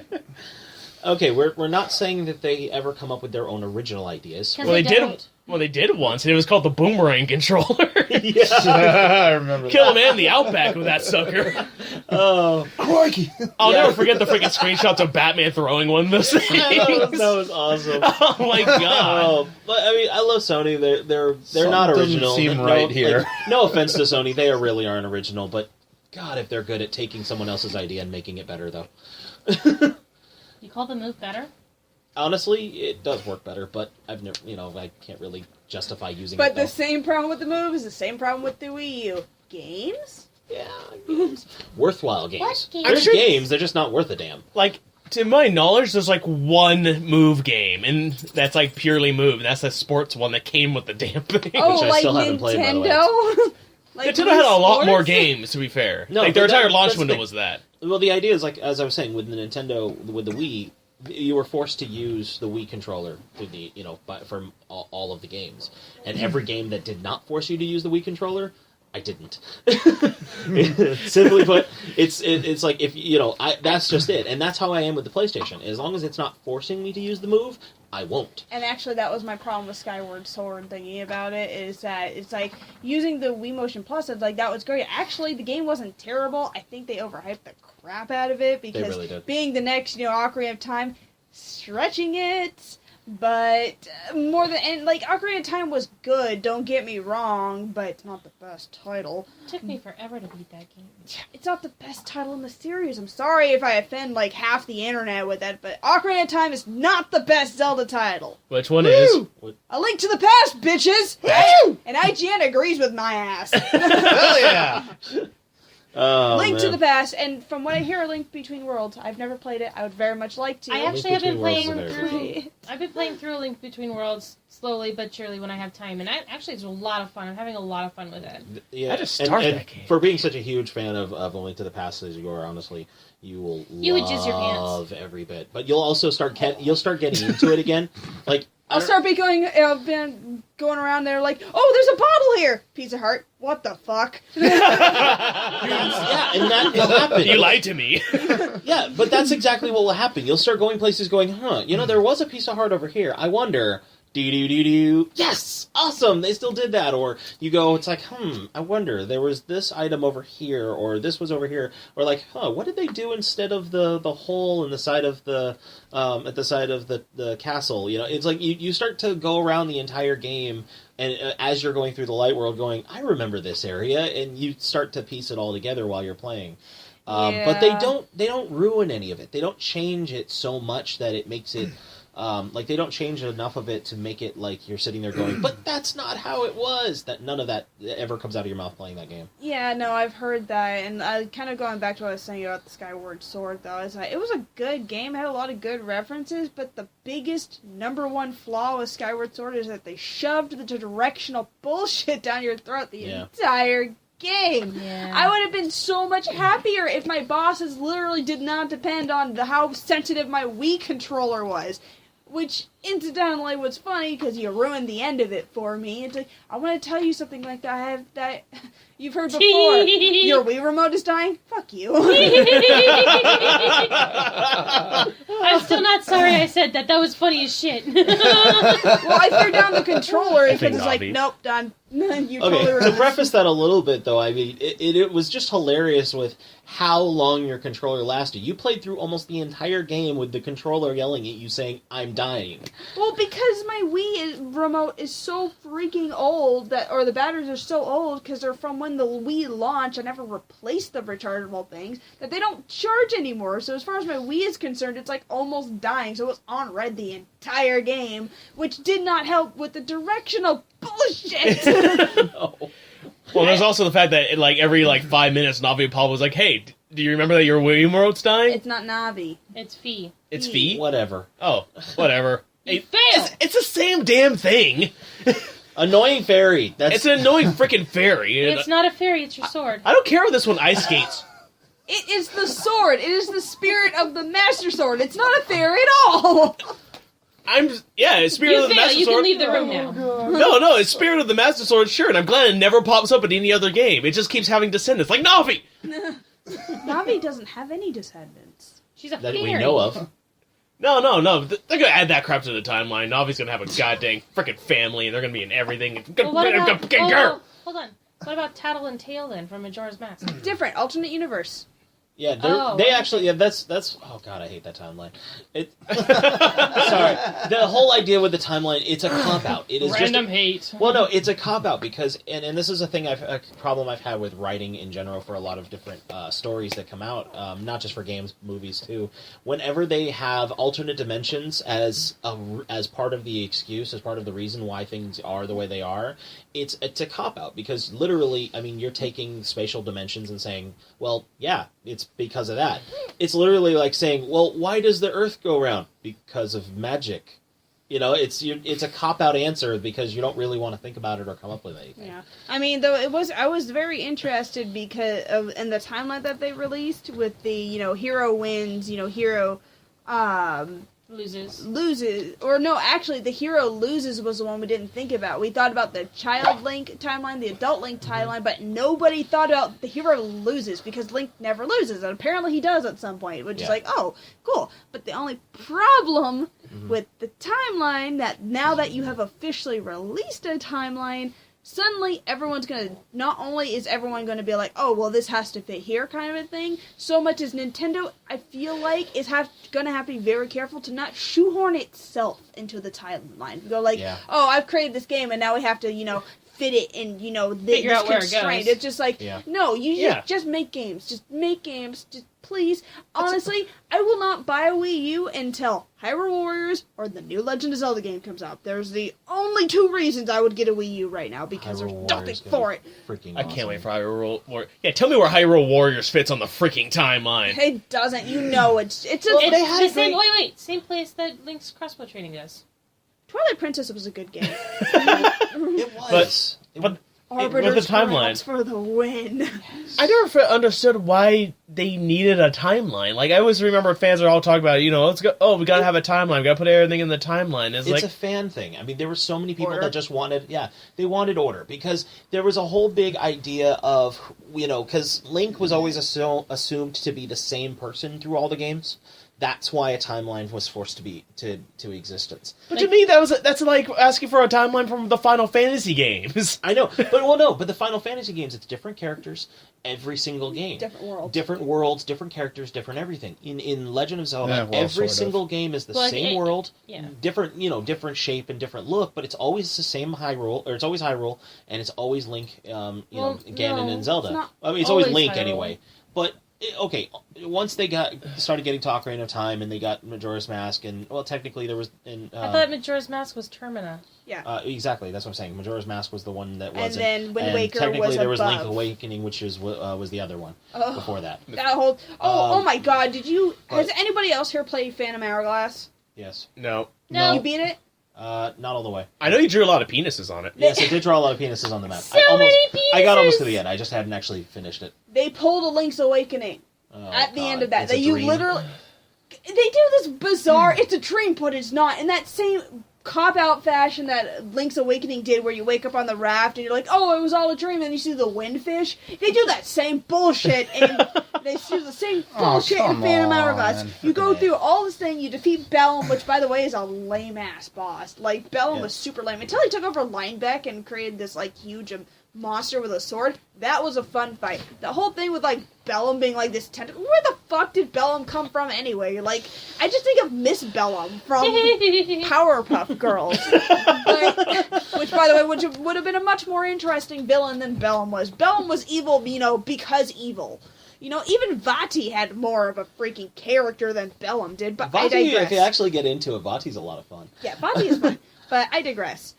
Speaker 1: Okay, we're not saying that they ever come up with their own original ideas.
Speaker 2: Because
Speaker 4: Well, they did.
Speaker 2: don't.
Speaker 4: Well, they did once, and it was called the Boomerang controller.
Speaker 3: I remember
Speaker 4: Kill a man in the Outback with that sucker.
Speaker 1: Oh,
Speaker 3: Crikey!
Speaker 4: I'll never forget the freaking screenshots of Batman throwing one of those things.
Speaker 1: that was awesome.
Speaker 4: Oh my god!
Speaker 1: Oh, but I mean, I love Sony. They're not
Speaker 3: Something
Speaker 1: original.
Speaker 3: doesn't seem
Speaker 1: No,
Speaker 3: right here.
Speaker 1: No offense to Sony, they really aren't original. But God, if they're good at taking someone else's idea and making it better, though.
Speaker 2: You call the Move better?
Speaker 1: Honestly, it does work better, but I've never, I can't really justify using it.
Speaker 5: But
Speaker 1: though.
Speaker 5: the same problem with the Move is the same problem with the Wii U. Games?
Speaker 1: Yeah, games. Worthwhile games.
Speaker 2: What games?
Speaker 1: There's
Speaker 4: I'm sure-
Speaker 1: games, they're just not worth a damn.
Speaker 4: Like, to my knowledge, there's like one Move game, and that's like purely Move, and that's the sports one that came with the damn thing.
Speaker 5: Oh,
Speaker 1: I
Speaker 5: like
Speaker 1: still haven't played, by the way.
Speaker 5: Nintendo? Like
Speaker 4: Nintendo had a lot
Speaker 5: Wii
Speaker 4: more
Speaker 5: Sports?
Speaker 4: games, to be fair.
Speaker 1: No,
Speaker 4: like, their
Speaker 1: but that-
Speaker 4: entire launch
Speaker 1: that's
Speaker 4: window
Speaker 1: the-
Speaker 4: was that.
Speaker 1: Well, the idea is, like, as I was saying, with the Nintendo, with the Wii, you were forced to use the Wii controller to the, for all of the games. And every game that did not force you to use the Wii controller, I didn't. Simply put, it's like, if, that's just it. And that's how I am with the PlayStation. As long as it's not forcing me to use the Move, I won't.
Speaker 5: And actually, that was my problem with Skyward Sword thinking about it, is that it's like, using the Wii Motion Plus, it's like, that was great. Actually, the game wasn't terrible. I think they overhyped the crap out of it, because
Speaker 1: really did.
Speaker 5: being the next, Ocarina of Time, stretching it, but more than, and like, Ocarina of Time was good, don't get me wrong, but it's not the best title.
Speaker 2: It took me forever to beat that game.
Speaker 5: It's not the best title in the series. I'm sorry if I offend like half the internet with that, but Ocarina of Time is not the best Zelda title.
Speaker 4: Which one is?
Speaker 5: Woo! A Link to the Past, bitches! Woo! And IGN agrees with my ass.
Speaker 3: Hell yeah!
Speaker 1: Oh,
Speaker 5: Link to
Speaker 1: man.
Speaker 5: the Past, and from what I hear, A Link Between Worlds. I've never played it. I would very much like to.
Speaker 2: I actually have been
Speaker 1: Between Worlds
Speaker 2: playing
Speaker 1: is a very
Speaker 2: through. I've been playing through A Link Between Worlds slowly but surely when I have time, and it's a lot of fun. I'm having a lot of fun with it.
Speaker 1: Yeah,
Speaker 4: I just started
Speaker 1: and
Speaker 4: that game.
Speaker 1: For being such a huge fan of A Link to the Past as you are, honestly, you will
Speaker 2: You would jizz your pants.
Speaker 1: love every bit. But you'll also start getting into it again. Like
Speaker 5: I'll start been going around there like, oh, there's a bottle here! Pizza Hut. What the fuck?
Speaker 1: Yeah, and that will happen.
Speaker 4: You lied to me.
Speaker 1: Yeah, but that's exactly what will happen. You'll start going places going, there was a piece of heart over here. I wonder, do. Yes! Awesome! They still did that. Or you go, it's like, I wonder, there was this item over here, or this was over here. Or like, what did they do instead of the hole in the side of the, at the side of the castle? It's like you start to go around the entire game, and as you're going through the light world going, I remember this area, and you start to piece it all together while you're playing. But they don't ruin any of it. They don't change it so much that it makes it like they don't change enough of it to make it like you're sitting there going, but that's not how it was. That none of that ever comes out of your mouth playing that game.
Speaker 5: Yeah, no, I've heard that, and kind of going back to what I was saying about the Skyward Sword, though, is that it was a good game, it had a lot of good references, but the biggest number one flaw with Skyward Sword is that they shoved the directional bullshit down your throat the entire game.
Speaker 2: Yeah.
Speaker 5: I would have been so much happier if my bosses literally did not depend on how sensitive my Wii controller was. Which, incidentally, was funny because you ruined the end of it for me. It's like, I want to tell you something like that you've heard before. Your Wii remote is dying? Fuck you.
Speaker 2: I'm still not sorry I said that. That was funny as shit.
Speaker 5: Well, I threw down the controller
Speaker 4: I think
Speaker 5: because it's like,
Speaker 4: Navi.
Speaker 5: nope, done. You
Speaker 1: Okay,
Speaker 5: totally
Speaker 1: to
Speaker 5: ruined
Speaker 1: preface that a little bit, though, I mean, it was just hilarious with how long your controller lasted. You played through almost the entire game with the controller yelling at you saying, I'm dying.
Speaker 5: Well, because my Wii remote is so freaking old, or the batteries are so old because they're from when the Wii launched. I never replaced the rechargeable things, that they don't charge anymore. So as far as my Wii is concerned, it's like almost dying. So it was on red the entire game, which did not help with the directional bullshit.
Speaker 1: No.
Speaker 4: Well, there's also the fact that every 5 minutes, Navi and Paul was like, "Hey, do you remember that your Wii remote's dying?"
Speaker 5: It's not Navi.
Speaker 2: It's Fee.
Speaker 4: It's
Speaker 5: Fee.
Speaker 4: Fee.
Speaker 1: Whatever.
Speaker 4: Oh, whatever.
Speaker 2: You
Speaker 4: It-
Speaker 2: failed!
Speaker 4: it's the same damn thing.
Speaker 1: Annoying fairy. That's
Speaker 4: It's an annoying freaking fairy.
Speaker 2: It's not a fairy, it's your sword.
Speaker 4: I don't care if this one ice skates.
Speaker 5: It is the sword. It is the spirit of the Master Sword. It's not a fairy at all.
Speaker 4: It's Spirit
Speaker 2: You
Speaker 4: of the
Speaker 2: fail,
Speaker 4: Master
Speaker 2: you can
Speaker 4: Sword.
Speaker 2: leave the room now.
Speaker 4: No, it's Spirit of the Master Sword, sure, and I'm glad it never pops up in any other game. It just keeps having descendants, like Navi!
Speaker 5: Navi doesn't have any descendants.
Speaker 2: She's a
Speaker 1: that
Speaker 2: fairy.
Speaker 1: we know of.
Speaker 4: No. They're gonna add that crap to the timeline. Navi's gonna have a goddamn freaking family, and they're gonna be in everything.
Speaker 2: Well, what about, hold on. What about Tattle and Tail then from Majora's Mask?
Speaker 5: Different, alternate universe.
Speaker 1: Yeah,
Speaker 2: Oh.
Speaker 1: they actually. Yeah, that's. Oh god, I hate that timeline. Sorry, the whole idea with the timeline, it's a cop out. It is
Speaker 2: Random
Speaker 1: just.
Speaker 2: hate.
Speaker 1: Well, no, it's a cop out because, and this is a problem I've had with writing in general for a lot of different stories that come out, not just for games, movies too. Whenever they have alternate dimensions as part of the excuse, as part of the reason why things are the way they are, it's a cop out because literally, I mean, you're taking spatial dimensions and saying, well, yeah, it's because of that. It's literally like saying, well, why does the Earth go round? Because of magic. You know, it's a cop-out answer because you don't really want to think about it or come up with anything.
Speaker 5: Yeah, I mean, though I was very interested because in the timeline that they released with the hero wins, hero loses, or no, actually the hero loses was the one we didn't think about. We thought about the child Link timeline, the adult Link timeline, but nobody thought about the hero loses because Link never loses, and apparently he does at some point, which is like, oh, cool. But the only problem with the timeline that now that you have officially released a timeline, suddenly everyone's gonna, not only is everyone gonna be like, oh, well, this has to fit here kind of a thing, so much as Nintendo, I feel like, is gonna have to be very careful to not shoehorn itself into the timeline. Go like, oh, I've created this game and now we have to, fit it in,
Speaker 2: Figure out where it
Speaker 5: constraint.
Speaker 2: goes.
Speaker 5: It's just like, no, just make games. Just make games. Just please. Honestly, I will not buy a Wii U until Hyrule Warriors or the new Legend of Zelda game comes out. There's the only two reasons I would get a Wii U right now because
Speaker 1: Hyrule
Speaker 5: there's nothing
Speaker 1: Warriors
Speaker 5: for it.
Speaker 1: Freaking
Speaker 4: I can't
Speaker 1: awesome.
Speaker 4: wait for Hyrule Warriors. Yeah, tell me where Hyrule Warriors fits on the freaking timeline.
Speaker 5: It doesn't. It's just
Speaker 2: It's
Speaker 1: they had
Speaker 2: the
Speaker 1: a
Speaker 2: same.
Speaker 1: great-
Speaker 2: Same place that Link's crossbow training does.
Speaker 5: Twilight Princess was a good game.
Speaker 1: It was.
Speaker 4: But
Speaker 5: Arbiter's
Speaker 4: with the timeline,
Speaker 5: Grounds for the win.
Speaker 4: I never understood why they needed a timeline. Like, I always remember fans are all talking about, let's go, oh, we gotta have a timeline, we gotta put everything in the timeline.
Speaker 1: It's
Speaker 4: like
Speaker 1: a fan thing. I mean, there were so many people
Speaker 5: Order.
Speaker 1: that just wanted, they wanted order because there was a whole big idea of, because Link was always assumed to be the same person through all the games. That's why a timeline was forced to existence.
Speaker 4: But to me, that's like asking for a timeline from the Final Fantasy games.
Speaker 1: I know, but the Final Fantasy games, it's different characters every single game.
Speaker 5: Different worlds.
Speaker 1: Different characters, different everything. In Legend of Zelda,
Speaker 3: Yeah, well,
Speaker 1: every
Speaker 3: sort of.
Speaker 1: single game is the
Speaker 2: Well,
Speaker 1: same world,
Speaker 2: yeah.
Speaker 1: different shape and different look, but it's always the same Hyrule, or it's always Hyrule, and it's always Link, Ganon
Speaker 5: no,
Speaker 1: and Zelda.
Speaker 5: it's not
Speaker 1: I mean, it's always
Speaker 5: always
Speaker 1: Link
Speaker 5: Hyrule.
Speaker 1: anyway. But okay, once they started getting to Ocarina of Time and they got Majora's Mask, and technically there was
Speaker 2: I thought Majora's Mask was Termina.
Speaker 1: exactly, that's what I'm saying. Majora's Mask was the one that was,
Speaker 5: And then Wind Waker
Speaker 1: technically
Speaker 5: was
Speaker 1: there was Link
Speaker 5: above.
Speaker 1: Awakening, which was the other one
Speaker 5: Oh.
Speaker 1: before that.
Speaker 5: That whole oh my god! Has anybody else here played Phantom Hourglass?
Speaker 1: Yes.
Speaker 4: No.
Speaker 2: No.
Speaker 5: You beat it?
Speaker 1: Not all the way.
Speaker 4: I know you drew a lot of penises on it.
Speaker 1: Yes, I did draw a lot of penises on the map.
Speaker 2: So many
Speaker 1: I got almost
Speaker 2: penises!
Speaker 1: to the end. I just hadn't actually finished it.
Speaker 5: They pulled a Link's Awakening at the end of that.
Speaker 1: It's a
Speaker 5: That you
Speaker 1: dream.
Speaker 5: literally... They do this bizarre... It's a dream, but it's not. In that same cop-out fashion that Link's Awakening did, where you wake up on the raft and you're like, oh, it was all a dream, and then you see the windfish. They do that same bullshit, and they do the same bullshit in
Speaker 3: come
Speaker 5: Phantom
Speaker 3: on.
Speaker 5: Hourglass. You go through all this thing, you defeat Bellum, which, by the way, is a lame-ass boss. Like, Bellum was super lame. Until he took over Linebeck and created this, like, huge monster with a sword. That was a fun fight. The whole thing with, like, Bellum being, like, this tentacle... Where the fuck did Bellum come from anyway? Like, I just think of Miss Bellum from Powerpuff Girls. Which, by the way, would have been a much more interesting villain than Bellum was. Bellum was evil, because evil. Even Vati had more of a freaking character than Bellum did, but I
Speaker 1: Vati,
Speaker 5: digress.
Speaker 1: if you actually get into it, Vati's a lot of fun.
Speaker 5: Yeah, Vati is fun, but I digress.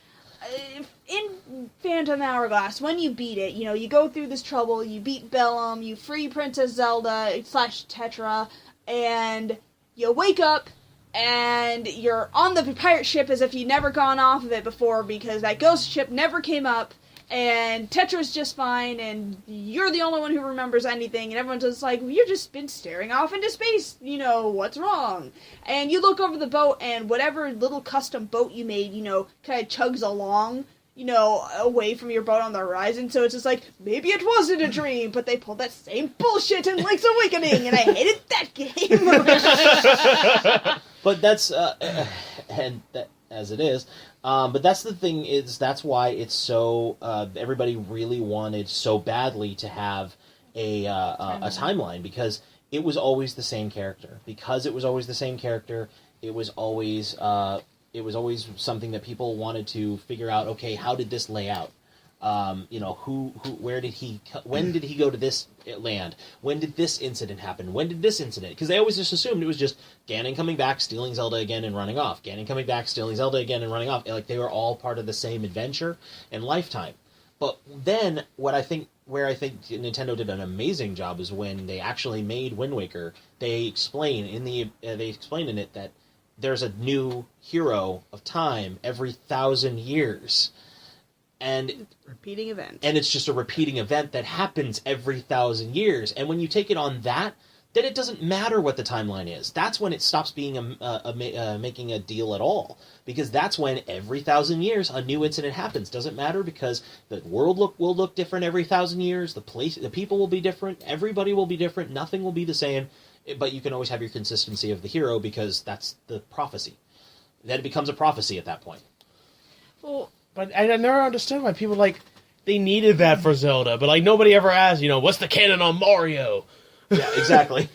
Speaker 5: In Phantom Hourglass, when you beat it, you go through this trouble, you beat Bellum, you free Princess Zelda / Tetra, and you wake up, and you're on the pirate ship as if you'd never gone off of it before, because that ghost ship never came up, and Tetra's just fine, and you're the only one who remembers anything, and everyone's just like, you've just been staring off into space, what's wrong? And you look over the boat, and whatever little custom boat you made, kind of chugs along, away from your boat on the horizon, so it's just like, maybe it wasn't a dream, but they pulled that same bullshit in Link's Awakening, and I hated that game!
Speaker 1: But that's, and that, as it is, but that's the thing that's why it's so, everybody really wanted so badly to have a timeline, because it was always the same character. Because it was always the same character, it was always something that people wanted to figure out, okay, how did this lay out? When did he go to this land? When did this incident happen? When did this incident? Because they always just assumed it was just Ganon coming back, stealing Zelda again, and running off. Ganon coming back, stealing Zelda again, and running off. Like, they were all part of the same adventure and lifetime. But then, where I think Nintendo did an amazing job is when they actually made Wind Waker. They explain in it that there's a new hero of time every 1,000 years. And
Speaker 5: Repeating event.
Speaker 1: And it's just a repeating event that happens every 1,000 years. And when you take it on that, then it doesn't matter what the timeline is. That's when it stops being making a deal at all. Because that's when every 1,000 years a new incident happens. Doesn't matter, because the world will look different every 1,000 years. The people will be different. Everybody will be different. Nothing will be the same. But you can always have your consistency of the hero, because that's the prophecy. Then it becomes a prophecy at that point.
Speaker 5: Well,
Speaker 4: But I never understood why people, they needed that for Zelda, but, nobody ever asked, what's the canon on Mario?
Speaker 1: Yeah, exactly.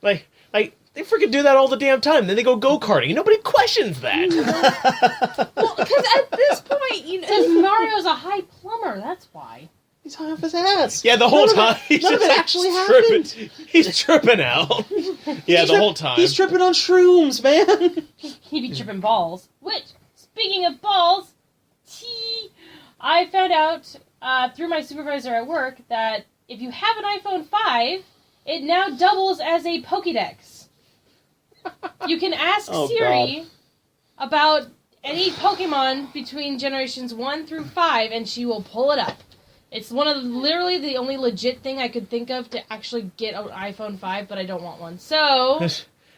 Speaker 4: They freaking do that all the damn time. Then they go go-karting, and nobody questions that.
Speaker 5: well, because at this point,
Speaker 2: Because Mario's a high plumber, that's why.
Speaker 1: He's high off his ass.
Speaker 4: Yeah, the whole time.
Speaker 1: None of it actually
Speaker 4: tripping.
Speaker 1: happened.
Speaker 4: He's tripping out. Yeah, the whole time.
Speaker 1: He's tripping on shrooms, man.
Speaker 2: He'd be tripping balls. Which, speaking of balls, I found out through my supervisor at work that if you have an iPhone 5, it now doubles as a Pokédex. You can ask Siri about any Pokemon between generations 1 through 5, and she will pull it up. It's literally the only legit thing I could think of to actually get an iPhone 5, but I don't want one. So...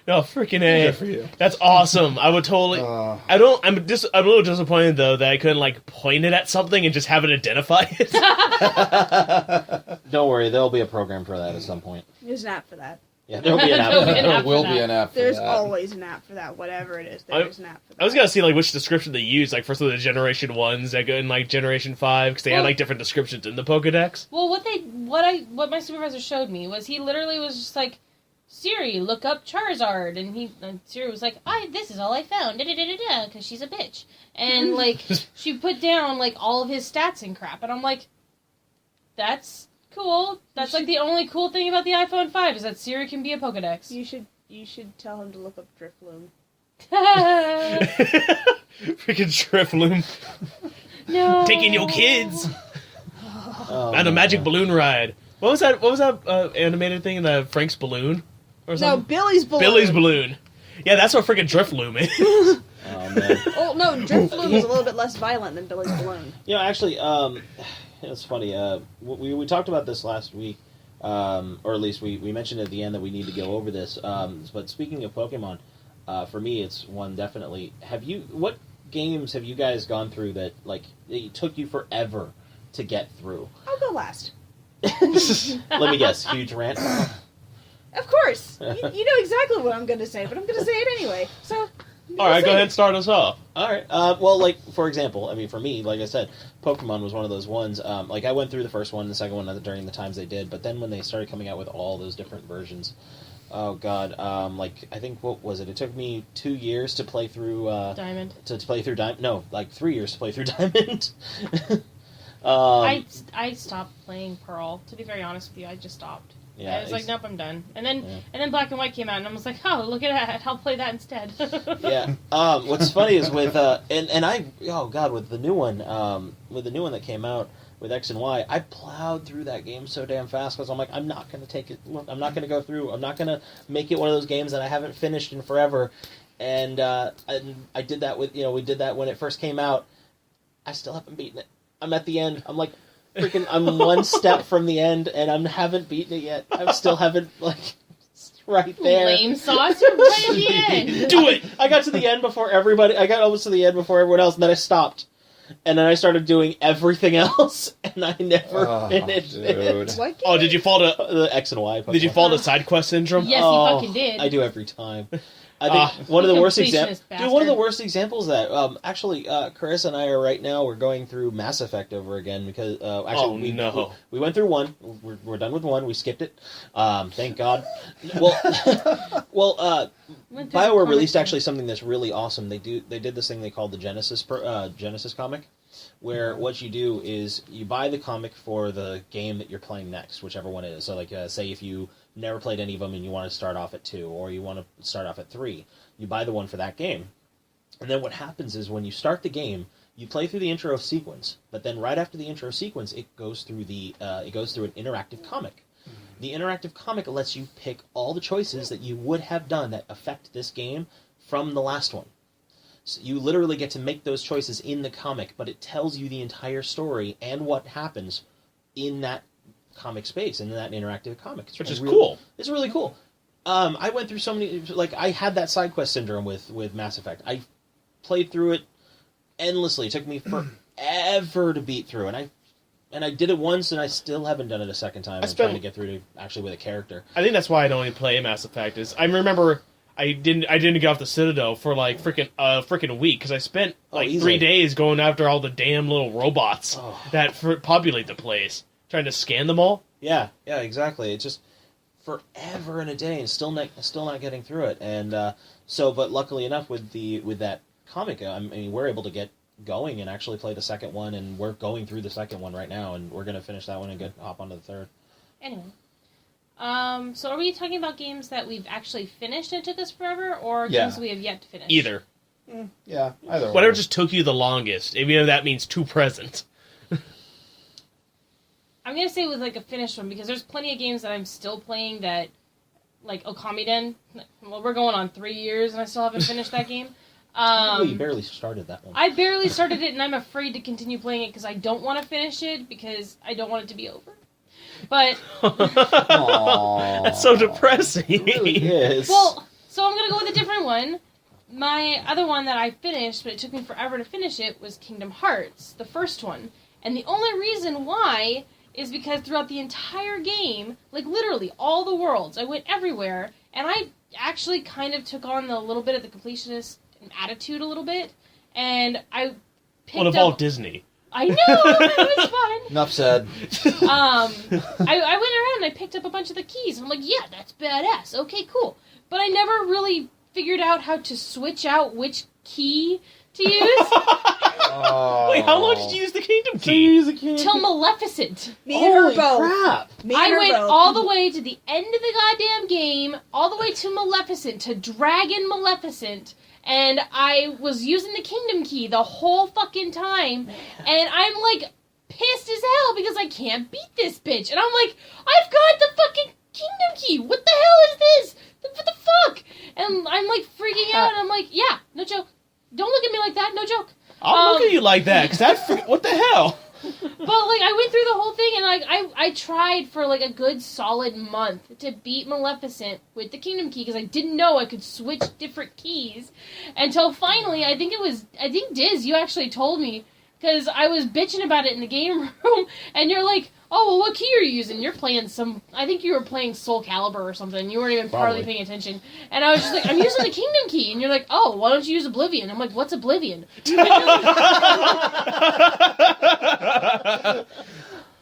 Speaker 4: No, freaking A.
Speaker 3: Good for you.
Speaker 4: That's awesome. I would totally... I'm a little disappointed, though, that I couldn't, point it at something and just have it identify it.
Speaker 1: Don't worry, there'll be a program for that at some point.
Speaker 5: there's an app for that.
Speaker 1: Yeah, there'll be an app.
Speaker 2: There'll be an
Speaker 6: There
Speaker 2: app
Speaker 6: will
Speaker 2: for
Speaker 6: be
Speaker 2: that.
Speaker 6: an app for
Speaker 5: There's
Speaker 6: that.
Speaker 5: always an app for that, whatever it is. There's an app for that.
Speaker 4: I was gonna see, which description they use, for some of the Generation 1s that go in, Generation 5, because they had, different descriptions in the Pokedex.
Speaker 2: Well, what my supervisor showed me was he literally was just like, Siri, look up Charizard, and Siri was like, this is all I found, because she's a bitch, and she put down all of his stats and crap, and I'm like, that's cool. That's the only cool thing about the iPhone 5 is that Siri can be a Pokedex.
Speaker 5: You should tell him to look up Drifloom.
Speaker 4: Freaking Drifloom.
Speaker 2: No.
Speaker 4: Taking your kids
Speaker 1: Oh,
Speaker 4: on a magic balloon ride. What was that animated thing? The Frank's balloon? Or
Speaker 5: No,
Speaker 4: something?
Speaker 5: Billy's Balloon.
Speaker 4: Billy's balloon. Yeah, that's what freaking Drifloom is.
Speaker 1: Oh man.
Speaker 5: Oh no, Drift Blue was a little bit less violent than Billy's Balloon.
Speaker 1: Actually, it's funny. We talked about this last week, or at least we mentioned at the end that we need to go over this. But speaking of Pokemon, for me, it's one definitely. What games have you guys gone through that it took you forever to get through?
Speaker 5: I'll go last.
Speaker 1: Let me guess. Huge rant.
Speaker 5: Of course. You know exactly what I'm going to say, but I'm going to say it anyway. So.
Speaker 4: All right, go ahead and start us off.
Speaker 1: All right. For example, for me, like I said, Pokemon was one of those ones. I went through the first one and the second one during the times they did, but then when they started coming out with all those different versions, oh god, I think, what was it? It took me 2 years to play through
Speaker 2: Diamond.
Speaker 1: To play through Diamond. No, 3 years to play through Diamond.
Speaker 2: I stopped playing Pearl. To be very honest with you, I just stopped.
Speaker 1: Yeah,
Speaker 2: I was like, nope, I'm done. And then Black and White came out, and I was like, oh, look at that! I'll play that instead.
Speaker 1: Yeah. What's funny is with with the new one, that came out with X and Y, I plowed through that game so damn fast because I'm like, I'm not gonna take it. I'm not gonna go through. I'm not gonna make it one of those games that I haven't finished in forever. And I did that with we did that when it first came out. I still haven't beaten it. I'm at the end. I'm like. I'm one step from the end, and I haven't beaten it yet. I still haven't, right there.
Speaker 2: Lame sauce, you're right at the end.
Speaker 4: Do it!
Speaker 1: I got to the end before everybody. I got almost to the end before everyone else, and then I stopped. And then I started doing everything else, and I never finished it.
Speaker 5: What game?
Speaker 4: Oh, did you fall to
Speaker 1: The X and Y.
Speaker 4: Did you fall to side quest syndrome?
Speaker 2: Yes, you fucking did.
Speaker 1: I do every time. I think one of the worst examples.
Speaker 2: Completionist
Speaker 1: One of the
Speaker 2: bastard.
Speaker 1: worst examples of that. Actually, Carissa and I are right now. We're going through Mass Effect over again because we went through one. We're done with one. We skipped it. Thank God. Well,
Speaker 2: Went through
Speaker 1: BioWare
Speaker 2: the
Speaker 1: released
Speaker 2: comic
Speaker 1: actually something that's really awesome. They did this thing they called the Genesis comic, where what you do is you buy the comic for the game that you're playing next, whichever one it is. So, say if you never played any of them and you want to start off at 2, or you want to start off at 3, you buy the one for that game. And then what happens is when you start the game, you play through the intro sequence, but then right after the intro sequence, it goes through an interactive comic. The interactive comic lets you pick all the choices that you would have done that affect this game from the last one. So you literally get to make those choices in the comic, but it tells you the entire story and what happens in that comic space, in that interactive comic.
Speaker 4: Which is cool.
Speaker 1: It's really cool. I went through so many... I had that side quest syndrome with Mass Effect. I played through it endlessly. It took me forever to beat through, and I did it once, and I still haven't done it a second time. I'm trying to get through to actually with a character.
Speaker 4: I think that's why I don't even play Mass Effect. Is I remember I didn't get off the Citadel for freaking a week because I spent 3 days going after all the damn little robots that populate the place, trying to scan them all.
Speaker 1: Yeah, exactly. It's just forever and a day, and still not getting through it. And but luckily enough with that comic, we're able to get going and actually play the second one, and we're going through the second one right now, and we're going to finish that one and hop onto the third.
Speaker 2: Anyway. So are we talking about games that we've actually finished and took us forever, or games we have yet to finish?
Speaker 4: Either.
Speaker 3: Yeah, either
Speaker 4: Whatever
Speaker 3: one.
Speaker 4: just took you the longest, even if that means 2 presents.
Speaker 2: I'm going to say with a finished one, because there's plenty of games that I'm still playing that, Okamiden, well, we're going on 3 years and I still haven't finished that game.
Speaker 1: You barely started that one.
Speaker 2: I barely started it, and I'm afraid to continue playing it because I don't want to finish it because I don't want it to be over. But
Speaker 4: That's so depressing.
Speaker 1: It really is.
Speaker 2: well, so I'm gonna go with a different one. My other one that I finished, but it took me forever to finish it, was Kingdom Hearts, the first one. And the only reason why is because throughout the entire game, literally all the worlds, I went everywhere, and I actually kind of took on a little bit of the completionist attitude a little bit, and I picked
Speaker 4: Well, of all Disney.
Speaker 2: I know, it was fun.
Speaker 6: Enough said.
Speaker 2: I went around and I picked up a bunch of the keys. And I'm like, yeah, that's badass. Okay, cool. But I never really figured out how to switch out which key to use.
Speaker 4: Wait, how long did you use the Kingdom Key?
Speaker 2: Till Maleficent.
Speaker 5: Me and her
Speaker 1: Holy
Speaker 5: both.
Speaker 1: crap!
Speaker 5: Me and
Speaker 2: I
Speaker 5: her
Speaker 2: went
Speaker 5: both.
Speaker 2: all the way to the end of the goddamn game, all the way to Maleficent, to Dragon Maleficent, and I was using the Kingdom Key the whole fucking time, and I'm pissed as hell because I can't beat this bitch, and I'm like, I've got the fucking Kingdom Key, what the hell is this? What the fuck? And I'm freaking out, and I'm like, yeah, no joke,
Speaker 4: you like that, because what the hell?
Speaker 2: But, like, I went through the whole thing, and, like, I tried for, like, a good solid month to beat Maleficent with the Kingdom Key, because I didn't know I could switch different keys, until finally, I think Diz, you actually told me, because I was bitching about it in the game room, and you're like, oh, well, what key are you using? You're playing I think you were playing Soul Calibur or something, you weren't even partly paying attention, and I was just like, I'm using the Kingdom Key, and you're like, oh, why don't you use Oblivion? I'm like, what's Oblivion?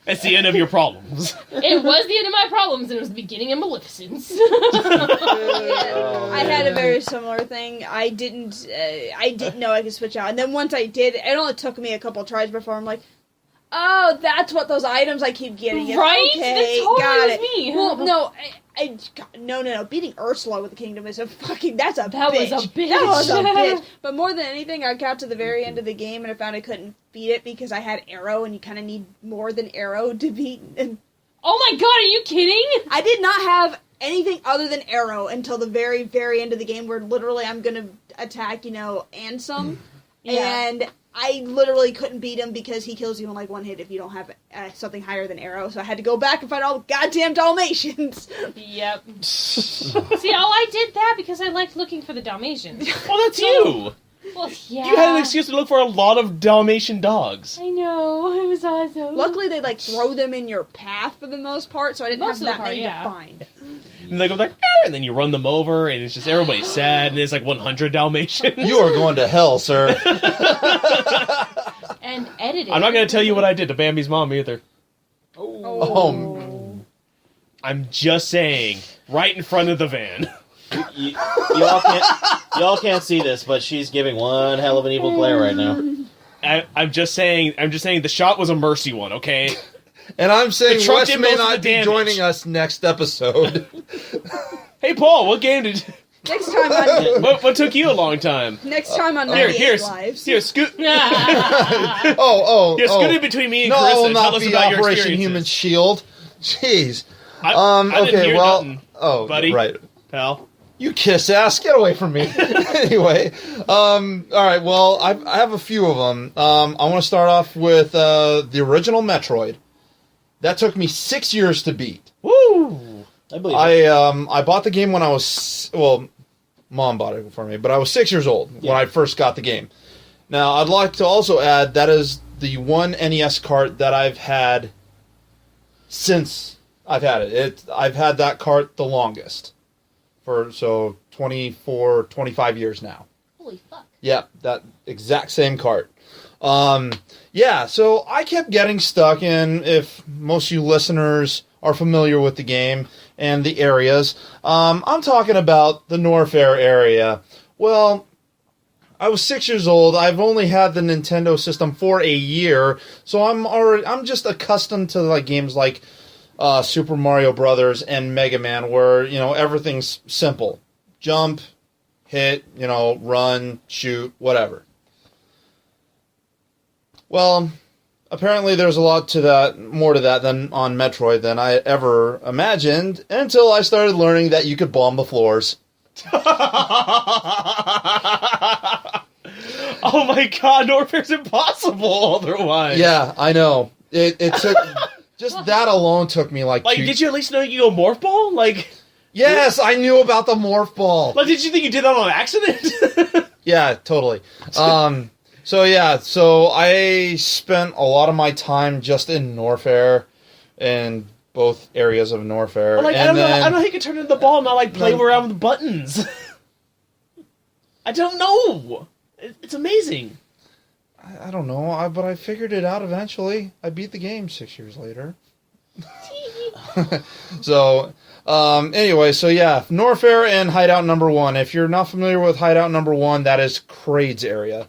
Speaker 4: It's the end of your problems.
Speaker 2: It was the end of my problems, and it was the beginning of Maleficence.
Speaker 5: I had a very similar thing. I didn't know I could switch out, and then once I did, it only took me a couple tries before I'm like, oh, that's what those items I keep getting is.
Speaker 2: Right?
Speaker 5: Okay,
Speaker 2: That totally
Speaker 5: got
Speaker 2: was
Speaker 5: it.
Speaker 2: me.
Speaker 5: Well, no, no. Beating Ursula with the kingdom is that's a bitch.
Speaker 2: Was a bitch.
Speaker 5: That was a bitch. But more than anything, I got to the very end of the game and I found I couldn't beat it because I had arrow, and you kind of need more than arrow to beat. And
Speaker 2: Oh my god, are you kidding?
Speaker 5: I did not have anything other than arrow until the very, very end of the game, where literally I'm gonna attack, Ansem,
Speaker 2: Yeah.
Speaker 5: and I literally couldn't beat him because he kills you in like one hit if you don't have something higher than arrow. So I had to go back and fight all the goddamn Dalmatians.
Speaker 2: Yep. See, I did that because I liked looking for the Dalmatians.
Speaker 4: Well, that's you.
Speaker 2: Well, yeah.
Speaker 4: You had an excuse to look for a lot of Dalmatian dogs.
Speaker 2: I know, it was awesome.
Speaker 5: Luckily, they throw them in your path for the most part, so I didn't
Speaker 2: Most
Speaker 5: have
Speaker 2: of the
Speaker 5: that
Speaker 2: part,
Speaker 5: many
Speaker 2: yeah.
Speaker 5: to find.
Speaker 4: And they go like, and then you run them over, and it's just everybody's sad, and it's like 100 Dalmatians.
Speaker 6: You are going to hell, sir.
Speaker 2: And edited.
Speaker 4: I'm not going to tell you what I did to Bambi's mom either.
Speaker 6: Oh.
Speaker 4: I'm just saying, right in front of the van.
Speaker 1: Y'all can't see this, but she's giving one hell of an evil glare right now.
Speaker 4: I'm just saying the shot was a mercy one, okay?
Speaker 6: And I'm saying
Speaker 4: The truck
Speaker 6: Wes
Speaker 4: did
Speaker 6: may
Speaker 4: most of
Speaker 6: not
Speaker 4: the
Speaker 6: be
Speaker 4: damage.
Speaker 6: joining us next episode.
Speaker 4: Hey, Paul, what game did...
Speaker 5: Next time on
Speaker 4: What took you a long time?
Speaker 5: Here, Lives.
Speaker 4: Here, scoot...
Speaker 6: Oh,
Speaker 4: Here, scoot in between me and
Speaker 6: no,
Speaker 4: Carissa
Speaker 6: I will
Speaker 4: and
Speaker 6: not
Speaker 4: tell us
Speaker 6: be
Speaker 4: about your
Speaker 6: Operation
Speaker 4: experiences.
Speaker 6: Human Shield. Jeez.
Speaker 4: I
Speaker 6: Okay,
Speaker 4: didn't hear
Speaker 6: well,
Speaker 4: nothing, buddy.
Speaker 6: right.
Speaker 4: Pal.
Speaker 6: You kiss ass, get away from me. Anyway, all right, well, I have a few of them. I want to start off with the original Metroid. That took me 6 years to beat.
Speaker 4: Woo!
Speaker 1: I believe it.
Speaker 6: I bought the game when I was, Mom bought it for me, but I was 6 years old when I first got the game. Now, I'd like to also add that is the one NES cart that I've had since I've had it. I've had that cart the longest. For 24, 25 years now.
Speaker 2: Holy fuck.
Speaker 6: Yep, that exact same cart. So I kept getting stuck in, if most of you listeners are familiar with the game and the areas, I'm talking about the Norfair area. Well, I was 6 years old. I've only had the Nintendo system for a year, so I'm just accustomed to games like Super Mario Brothers and Mega Man, where everything's simple: jump, hit, run, shoot, whatever. Well, apparently there's a lot to that, more to that than on Metroid than I ever imagined, until I started learning that you could bomb the floors.
Speaker 4: Oh my god, Norfair's impossible otherwise.
Speaker 6: Yeah, I know. It took just that alone took me
Speaker 4: did you at least know you go morph ball?
Speaker 6: Yes, I knew about the morph ball.
Speaker 4: Did you think you did that on accident?
Speaker 6: Yeah, totally. So I spent a lot of my time just in Norfair, in both areas of Norfair.
Speaker 4: I don't know how you can turn into the ball and not play around with buttons. I don't know. It's amazing.
Speaker 6: I don't know, but I figured it out eventually. I beat the game 6 years later. Norfair and Hideout Number 1. If you're not familiar with Hideout Number 1, that is Kraid's area.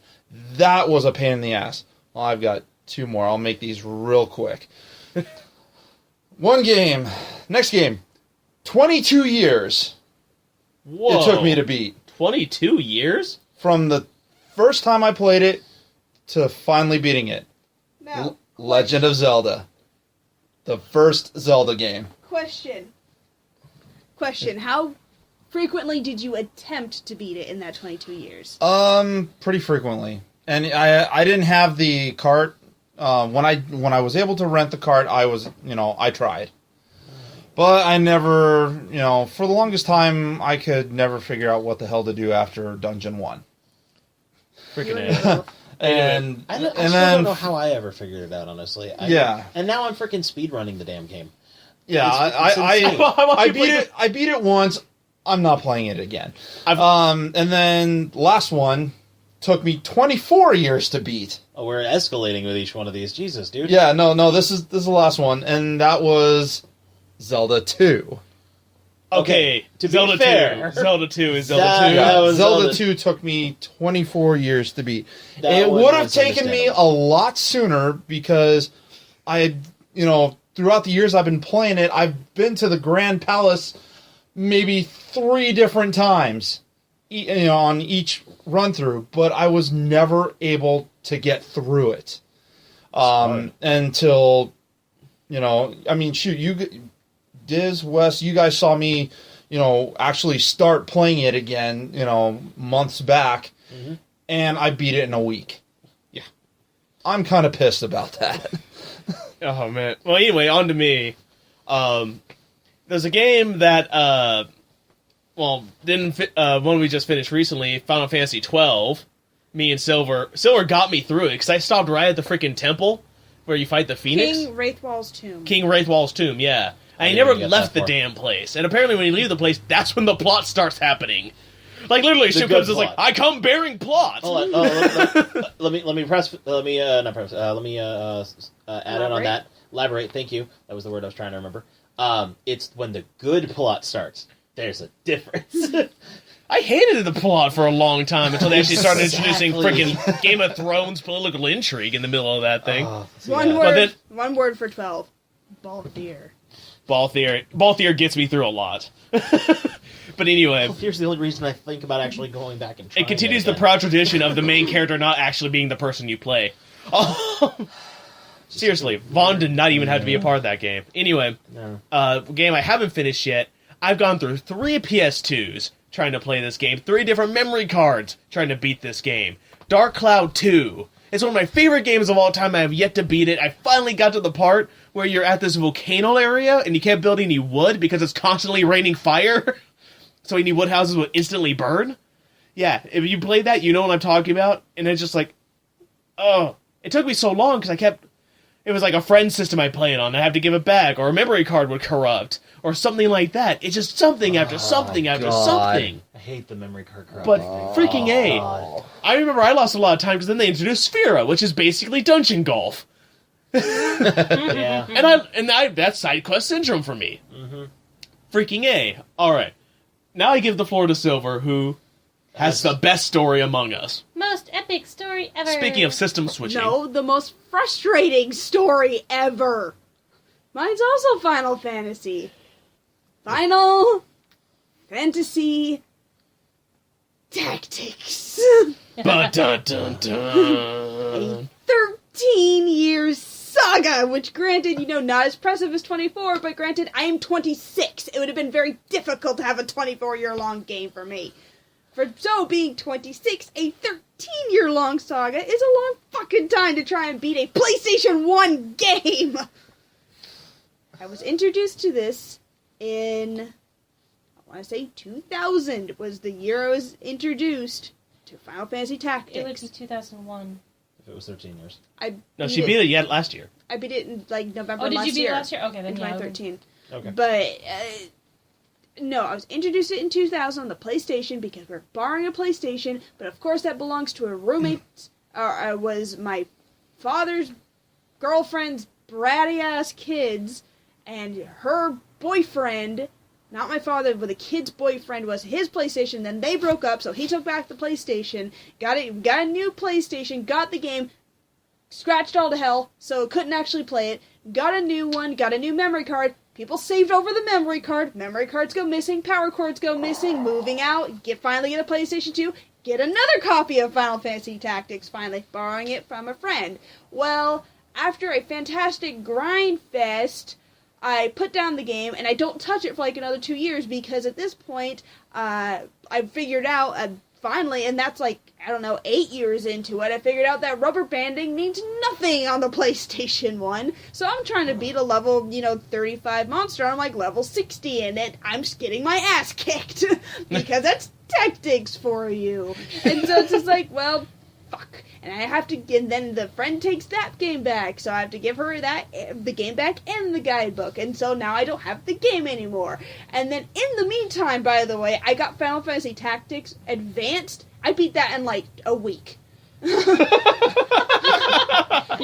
Speaker 6: That was a pain in the ass. Well, I've got two more. I'll make these real quick. One game. Next game. 22 years
Speaker 4: Whoa.
Speaker 6: it took me to beat.
Speaker 4: 22 years?
Speaker 6: From the first time I played it to finally beating it.
Speaker 5: Now,
Speaker 6: Legend of Zelda. The first Zelda game.
Speaker 5: Question. How frequently did you attempt to beat it in that 22 years?
Speaker 6: Pretty frequently. And I didn't have the cart. When I was able to rent the cart, I tried. But I never, for the longest time, I could never figure out what the hell to do after Dungeon 1.
Speaker 4: Freaking A.
Speaker 6: And
Speaker 1: I still
Speaker 6: then
Speaker 1: don't know how I ever figured it out, honestly.
Speaker 6: Yeah.
Speaker 1: And now I'm freaking speedrunning the damn game.
Speaker 6: yeah,
Speaker 1: It's insane.
Speaker 6: I beat it once. I'm not playing it again. And then last one took me 24 years to beat.
Speaker 1: Oh, we're escalating with each one of these. Jesus, dude.
Speaker 6: Yeah, no, this is the last one, and that was Zelda 2.
Speaker 4: Okay,
Speaker 1: to be
Speaker 4: Zelda
Speaker 1: fair.
Speaker 4: 2. Zelda 2 is Zelda
Speaker 1: That-
Speaker 4: 2.
Speaker 1: that was
Speaker 6: Zelda
Speaker 1: Zelda-
Speaker 6: 2 took me 24 years to beat.
Speaker 1: That
Speaker 6: It
Speaker 1: one
Speaker 6: would have
Speaker 1: was
Speaker 6: taken me a
Speaker 1: understandable.
Speaker 6: lot sooner because I had, throughout the years I've been playing it, I've been to the Grand Palace maybe 3 different times, on each run through, but I was never able to get through it until, Diz, Wes, you guys saw me, actually start playing it again, months back, and I beat it in a week.
Speaker 1: Yeah.
Speaker 6: I'm kind of pissed about that.
Speaker 4: Oh, man. Well, anyway, on to me. There's a game that, one we just finished recently, Final Fantasy XII. Me and Silver got me through it, because I stopped right at the freaking temple where you fight the Phoenix.
Speaker 5: King Wraithwall's tomb.
Speaker 4: King Wraithwall's tomb, yeah. I
Speaker 1: didn't
Speaker 4: never
Speaker 1: even get
Speaker 4: left
Speaker 1: that
Speaker 4: the
Speaker 1: far.
Speaker 4: damn place. And apparently when you leave the place, that's when the plot starts happening. Like, literally,
Speaker 1: The
Speaker 4: shit
Speaker 1: good
Speaker 4: comes, it's like,
Speaker 1: plot.
Speaker 4: I come bearing plot!
Speaker 1: Hold on. Let me add in on that. Elaborate. Thank you. That was the word I was trying to remember. It's when the good plot starts. There's a difference.
Speaker 4: I hated the plot for a long time until they actually started introducing
Speaker 1: Exactly.
Speaker 4: freaking Game of Thrones political intrigue in the middle of that thing.
Speaker 5: One
Speaker 4: But
Speaker 5: word.
Speaker 4: then-
Speaker 5: One word for 12. Balthier.
Speaker 4: Balthier gets me through a lot. But anyway,
Speaker 1: Here's the only reason I think about actually going back and trying
Speaker 4: it continues
Speaker 1: again.
Speaker 4: the proud tradition of the main character not actually being the person you play. Seriously, Vaughn did not even have to be a part of that game. Anyway,
Speaker 1: No.
Speaker 4: game I haven't finished yet. I've gone through 3 PS2s trying to play this game, 3 different memory cards trying to beat this game. Dark Cloud 2. It's one of my favorite games of all time. I have yet to beat it. I finally got to the part where you're at this volcano area and you can't build any wood because it's constantly raining fire. So any wood houses will instantly burn. Yeah, if you played that, you know what I'm talking about. And it's just like, oh, it took me so long because it was like a friend system I played on. I have to give it back, or a memory card would corrupt, or something like that. It's just something after something after
Speaker 6: God.
Speaker 4: something.
Speaker 1: I hate the memory card corrupt.
Speaker 4: But freaking A. I remember I lost a lot of time because then they introduced Sphera, which is basically dungeon golf.
Speaker 1: Yeah.
Speaker 4: And that's side quest syndrome for me. Freaking A. Alright. Now I give the floor to Silver, who has the best story among us.
Speaker 2: Most epic story ever.
Speaker 4: Speaking of system switching.
Speaker 5: No, the most frustrating story ever. Mine's also Final Fantasy. Final Fantasy Tactics.
Speaker 4: Ba-dun-dun-dun.
Speaker 5: 13-year saga, which granted, not as impressive as 24, but granted, I am 26. It would have been very difficult to have a 24-year-long game for me. So being 26, a 13-year-long saga is a long fucking time to try and beat a PlayStation 1 game! I was introduced to this in, I want to say 2000 was the year I was introduced to Final Fantasy Tactics.
Speaker 2: It would be 2001.
Speaker 1: If it was 13 years.
Speaker 4: No, she beat it yet last year.
Speaker 5: I beat it in November
Speaker 2: Oh, did
Speaker 5: last
Speaker 2: you beat
Speaker 5: year.
Speaker 2: it last year? Okay, then
Speaker 5: in
Speaker 2: yeah.
Speaker 5: 2013.
Speaker 1: Okay.
Speaker 5: But, no, I was introduced to it in 2000 on the PlayStation because we're borrowing a PlayStation, but of course that belongs to a roommate, was my father's girlfriend's bratty-ass kids, and her boyfriend, not my father, but the kid's boyfriend was his PlayStation, then they broke up, so he took back the PlayStation, got a new PlayStation, got the game, scratched all to hell, so couldn't actually play it, got a new one, got a new memory card, people saved over the memory cards go missing, power cords go missing, moving out, finally get a PlayStation 2, get another copy of Final Fantasy Tactics, finally, borrowing it from a friend. Well, after a fantastic grind fest, I put down the game, and I don't touch it for like another 2 years, because at this point, I figured out finally, and that's like, I don't know, 8 years into it, I figured out that rubber banding means nothing on the PlayStation 1. So I'm trying to beat a level, 35 monster. I'm like level 60 in it. I'm just getting my ass kicked. Because that's tactics for you. And so it's just like, well, fuck. And I have to, and then the friend takes that game back, so I have to give her the game back and the guidebook, and so now I don't have the game anymore. And then in the meantime, by the way, I got Final Fantasy Tactics Advanced. I beat that in like a week.
Speaker 2: You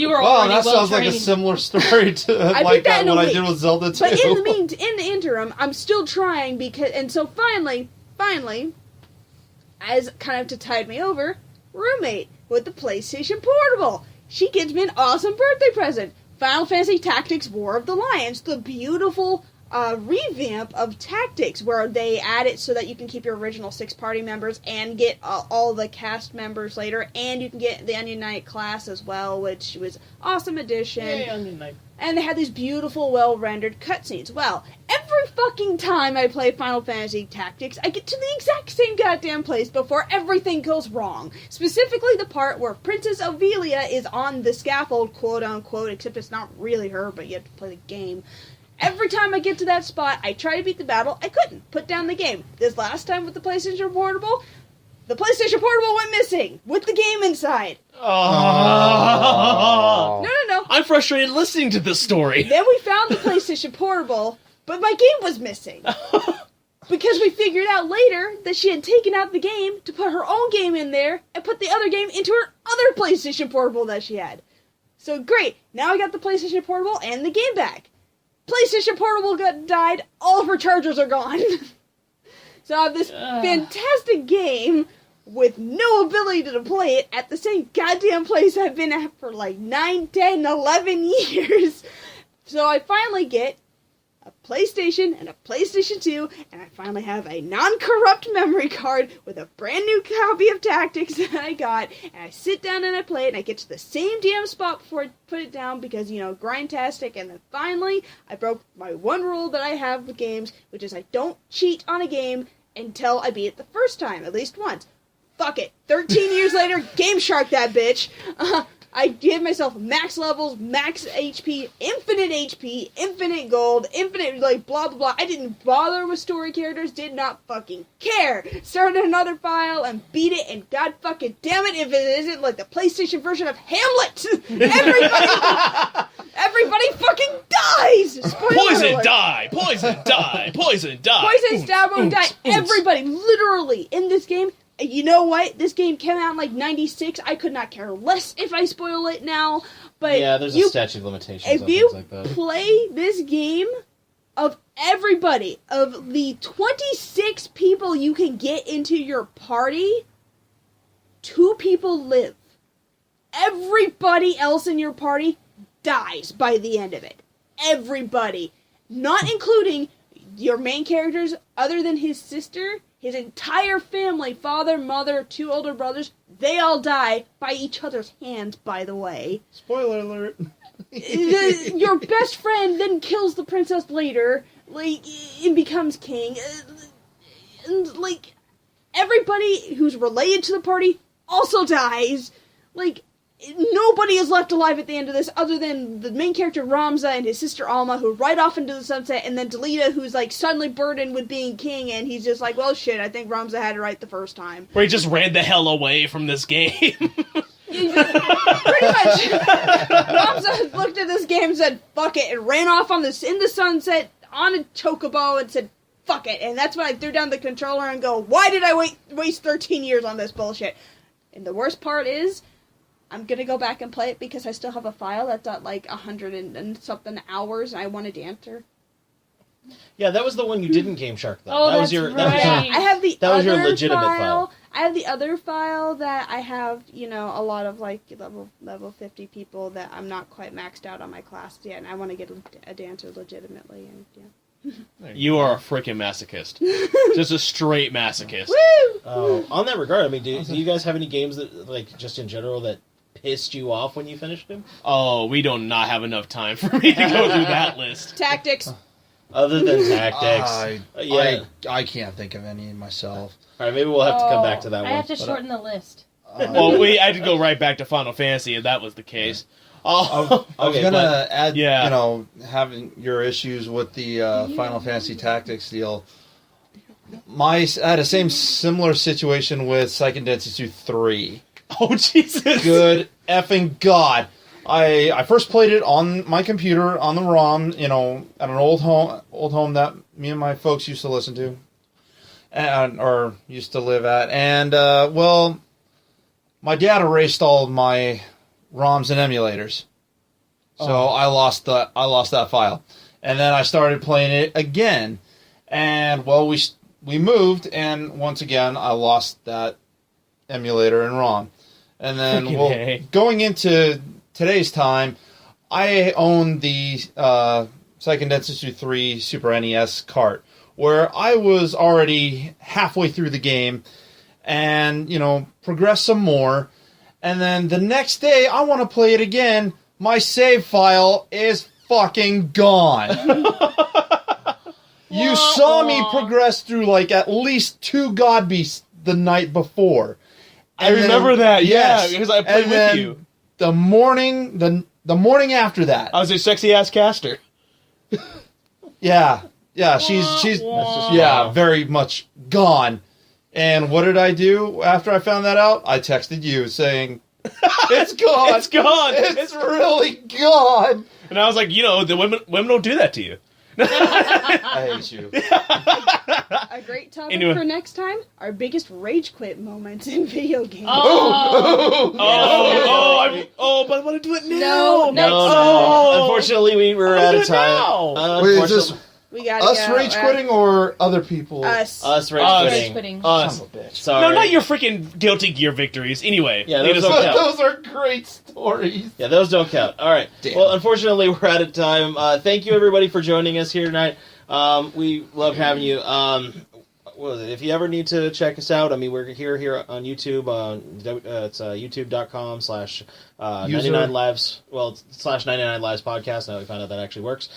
Speaker 2: were
Speaker 6: Wow,
Speaker 2: already
Speaker 6: that sounds like a
Speaker 2: well-trained.
Speaker 6: similar story to like
Speaker 5: that in a
Speaker 6: what I
Speaker 5: week.
Speaker 6: did with Zelda 2.
Speaker 5: But in the interim, I'm still trying and so finally, as kind of to tide me over, roommate with the PlayStation Portable. She gives me an awesome birthday present. Final Fantasy Tactics War of the Lions, the beautiful revamp of Tactics, where they add it so that you can keep your original 6 party members and get all the cast members later, and you can get the Onion Knight class as well, which was awesome addition.
Speaker 1: Yay, Onion Knight.
Speaker 5: And they had these beautiful, well-rendered cutscenes. Well, every fucking time I play Final Fantasy Tactics, I get to the exact same goddamn place before everything goes wrong. Specifically the part where Princess Ophelia is on the scaffold, quote-unquote, except it's not really her, but you have to play the game. Every time I get to that spot, I try to beat the battle, I couldn't. Put down the game. This last time with the PlayStation Portable, the PlayStation Portable went missing, with the game inside.
Speaker 4: Oh.
Speaker 5: No.
Speaker 4: I'm frustrated listening to this story.
Speaker 5: Then we found the PlayStation Portable, but my game was missing. Because we figured out later that she had taken out the game to put her own game in there and put the other game into her other PlayStation Portable that she had. So great, now I got the PlayStation Portable and the game back. PlayStation Portable died, all of her chargers are gone. So I have this fantastic game with no ability to play it at the same goddamn place I've been at for like 9, 10, 11 years. So I finally get a PlayStation and a PlayStation 2, and I finally have a non-corrupt memory card with a brand new copy of Tactics that I got, and I sit down and I play it, and I get to the same damn spot before I put it down because, grindtastic, and then finally I broke my one rule that I have with games, which is I don't cheat on a game until I beat it the first time, at least once. Fuck it. 13 years later, Game Shark that bitch. I gave myself max levels, max HP, infinite gold, infinite, blah, blah, blah. I didn't bother with story characters, did not fucking care. Started another file and beat it, and god fucking damn it if it isn't like the PlayStation version of Hamlet. Everybody fucking dies! Spoiler
Speaker 4: Poison,
Speaker 5: alert.
Speaker 4: die! Poison, die! Poison, die!
Speaker 5: Poison, stab, boom, die. Everybody, literally, in this game. You know what? This game came out in like 96. I could not care less if I spoil it now. But
Speaker 1: Yeah, there's a statute of limitations on
Speaker 5: if you
Speaker 1: things like that.
Speaker 5: play this game, of everybody, of the 26 people you can get into your party, 2 people live. Everybody else in your party dies by the end of it. Everybody. Not including your main characters, other than his sister. His entire family, father, mother, 2 older brothers, they all die by each other's hands, by the way.
Speaker 6: Spoiler alert.
Speaker 5: Your best friend then kills the princess later, and becomes king. And, everybody who's related to the party also dies. Nobody is left alive at the end of this other than the main character Ramza and his sister Alma, who ride off into the sunset, and then Delita, who's suddenly burdened with being king, and he's just like, well shit, I think Ramza had it right the first time.
Speaker 4: Where he just ran the hell away from this game.
Speaker 5: Pretty much. Ramza looked at this game and said, fuck it, and ran off in the sunset on a chocobo and said, fuck it. And that's when I threw down the controller and go, why did I waste 13 years on this bullshit? And the worst part is, I'm gonna go back and play it because I still have a file that's at 100 and something hours, and I want to dancer.
Speaker 1: Yeah, that was the one you didn't Game Shark though.
Speaker 2: Oh,
Speaker 1: that was
Speaker 2: that's
Speaker 1: your
Speaker 2: right.
Speaker 5: I have the
Speaker 1: That was
Speaker 5: other
Speaker 1: your legitimate file.
Speaker 5: I have the other file that I have, a lot of level 50 people that I'm not quite maxed out on my class yet, and I want to get a dancer legitimately, and yeah.
Speaker 4: You are a freaking masochist. Just a straight masochist.
Speaker 5: Woo!
Speaker 1: On that regard, I mean, do you guys have any games that, just in general, that pissed you off when you finished them?
Speaker 4: Oh, we do not have enough time for me to go through that list.
Speaker 5: Tactics.
Speaker 1: Other than tactics.
Speaker 6: I can't think of any myself.
Speaker 1: All right, maybe we'll have to come back to that
Speaker 2: I
Speaker 1: one.
Speaker 2: have to shorten the list.
Speaker 4: Well, I had to go right back to Final Fantasy if that was the case.
Speaker 1: Oh,
Speaker 6: I was gonna add,
Speaker 4: yeah.
Speaker 6: having your issues with the Final Fantasy Tactics deal. I had a similar situation with Seiken Densetsu 3.
Speaker 4: Oh, Jesus.
Speaker 6: Good effing God. I first played it on my computer, on the ROM, at an old home that me and my folks used to listen to, or used to live at. And, my dad erased all of my ROMs and emulators. So I lost that file. And then I started playing it again. And, we moved, and once again, I lost that emulator and ROM. And then, going into today's time, I own the Seiken Densetsu 3 Super NES cart, where I was already halfway through the game, and, progressed some more. And then the next day, I want to play it again. My save file is fucking gone. You saw me progress through, at least 2 God Beasts the night before.
Speaker 4: I remember that, yes, because I played with you.
Speaker 6: The morning after that.
Speaker 4: I was a sexy-ass caster.
Speaker 6: Yeah, she's very much gone. And what did I do after I found that out? I texted you saying, it's gone.
Speaker 4: It's gone.
Speaker 6: It's really gone.
Speaker 4: And I was like, the women don't do that to you.
Speaker 6: I hate you.
Speaker 5: A great topic for next time: our biggest rage quit moments in video games.
Speaker 4: But I want to do it now.
Speaker 1: No. Unfortunately, we were out of time.
Speaker 6: Wait, is this
Speaker 5: we gotta
Speaker 6: us rage quitting or other people?
Speaker 5: Us
Speaker 1: rage quitting.
Speaker 4: Us.
Speaker 6: Son of a bitch.
Speaker 1: Sorry.
Speaker 4: No, not your freaking Guilty Gear victories. Anyway,
Speaker 1: Yeah, those don't count.
Speaker 6: Those are great stories.
Speaker 1: Yeah, those don't count. All right.
Speaker 6: Damn.
Speaker 1: Well, unfortunately, we're out of time. Thank you, everybody, for joining us here tonight. We love having you. What was it? If you ever need to check us out, we're here on YouTube. It's youtube.com/99lives. Well, it's /99lives podcast. Now we found out that actually works.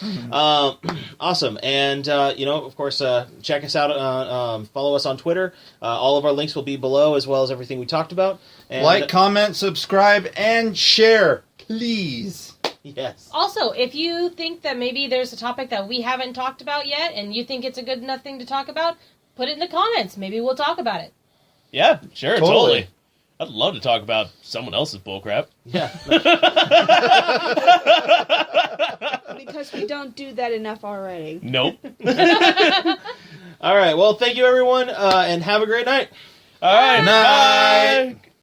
Speaker 1: Awesome. And, of course, check us out. Follow us on Twitter. All of our links will be below, as well as everything we talked about. And,
Speaker 6: Like, comment, subscribe, and share, please.
Speaker 1: Yes.
Speaker 2: Also, if you think that maybe there's a topic that we haven't talked about yet, and you think it's a good enough thing to talk about, put it in the comments. Maybe we'll talk about it.
Speaker 4: Yeah, sure, totally. I'd love to talk about someone else's bullcrap.
Speaker 1: Yeah.
Speaker 5: Because we don't do that enough already.
Speaker 4: Nope.
Speaker 1: All right. Well, thank you, everyone, and have a great night.
Speaker 4: All right.
Speaker 6: Night.
Speaker 4: Bye.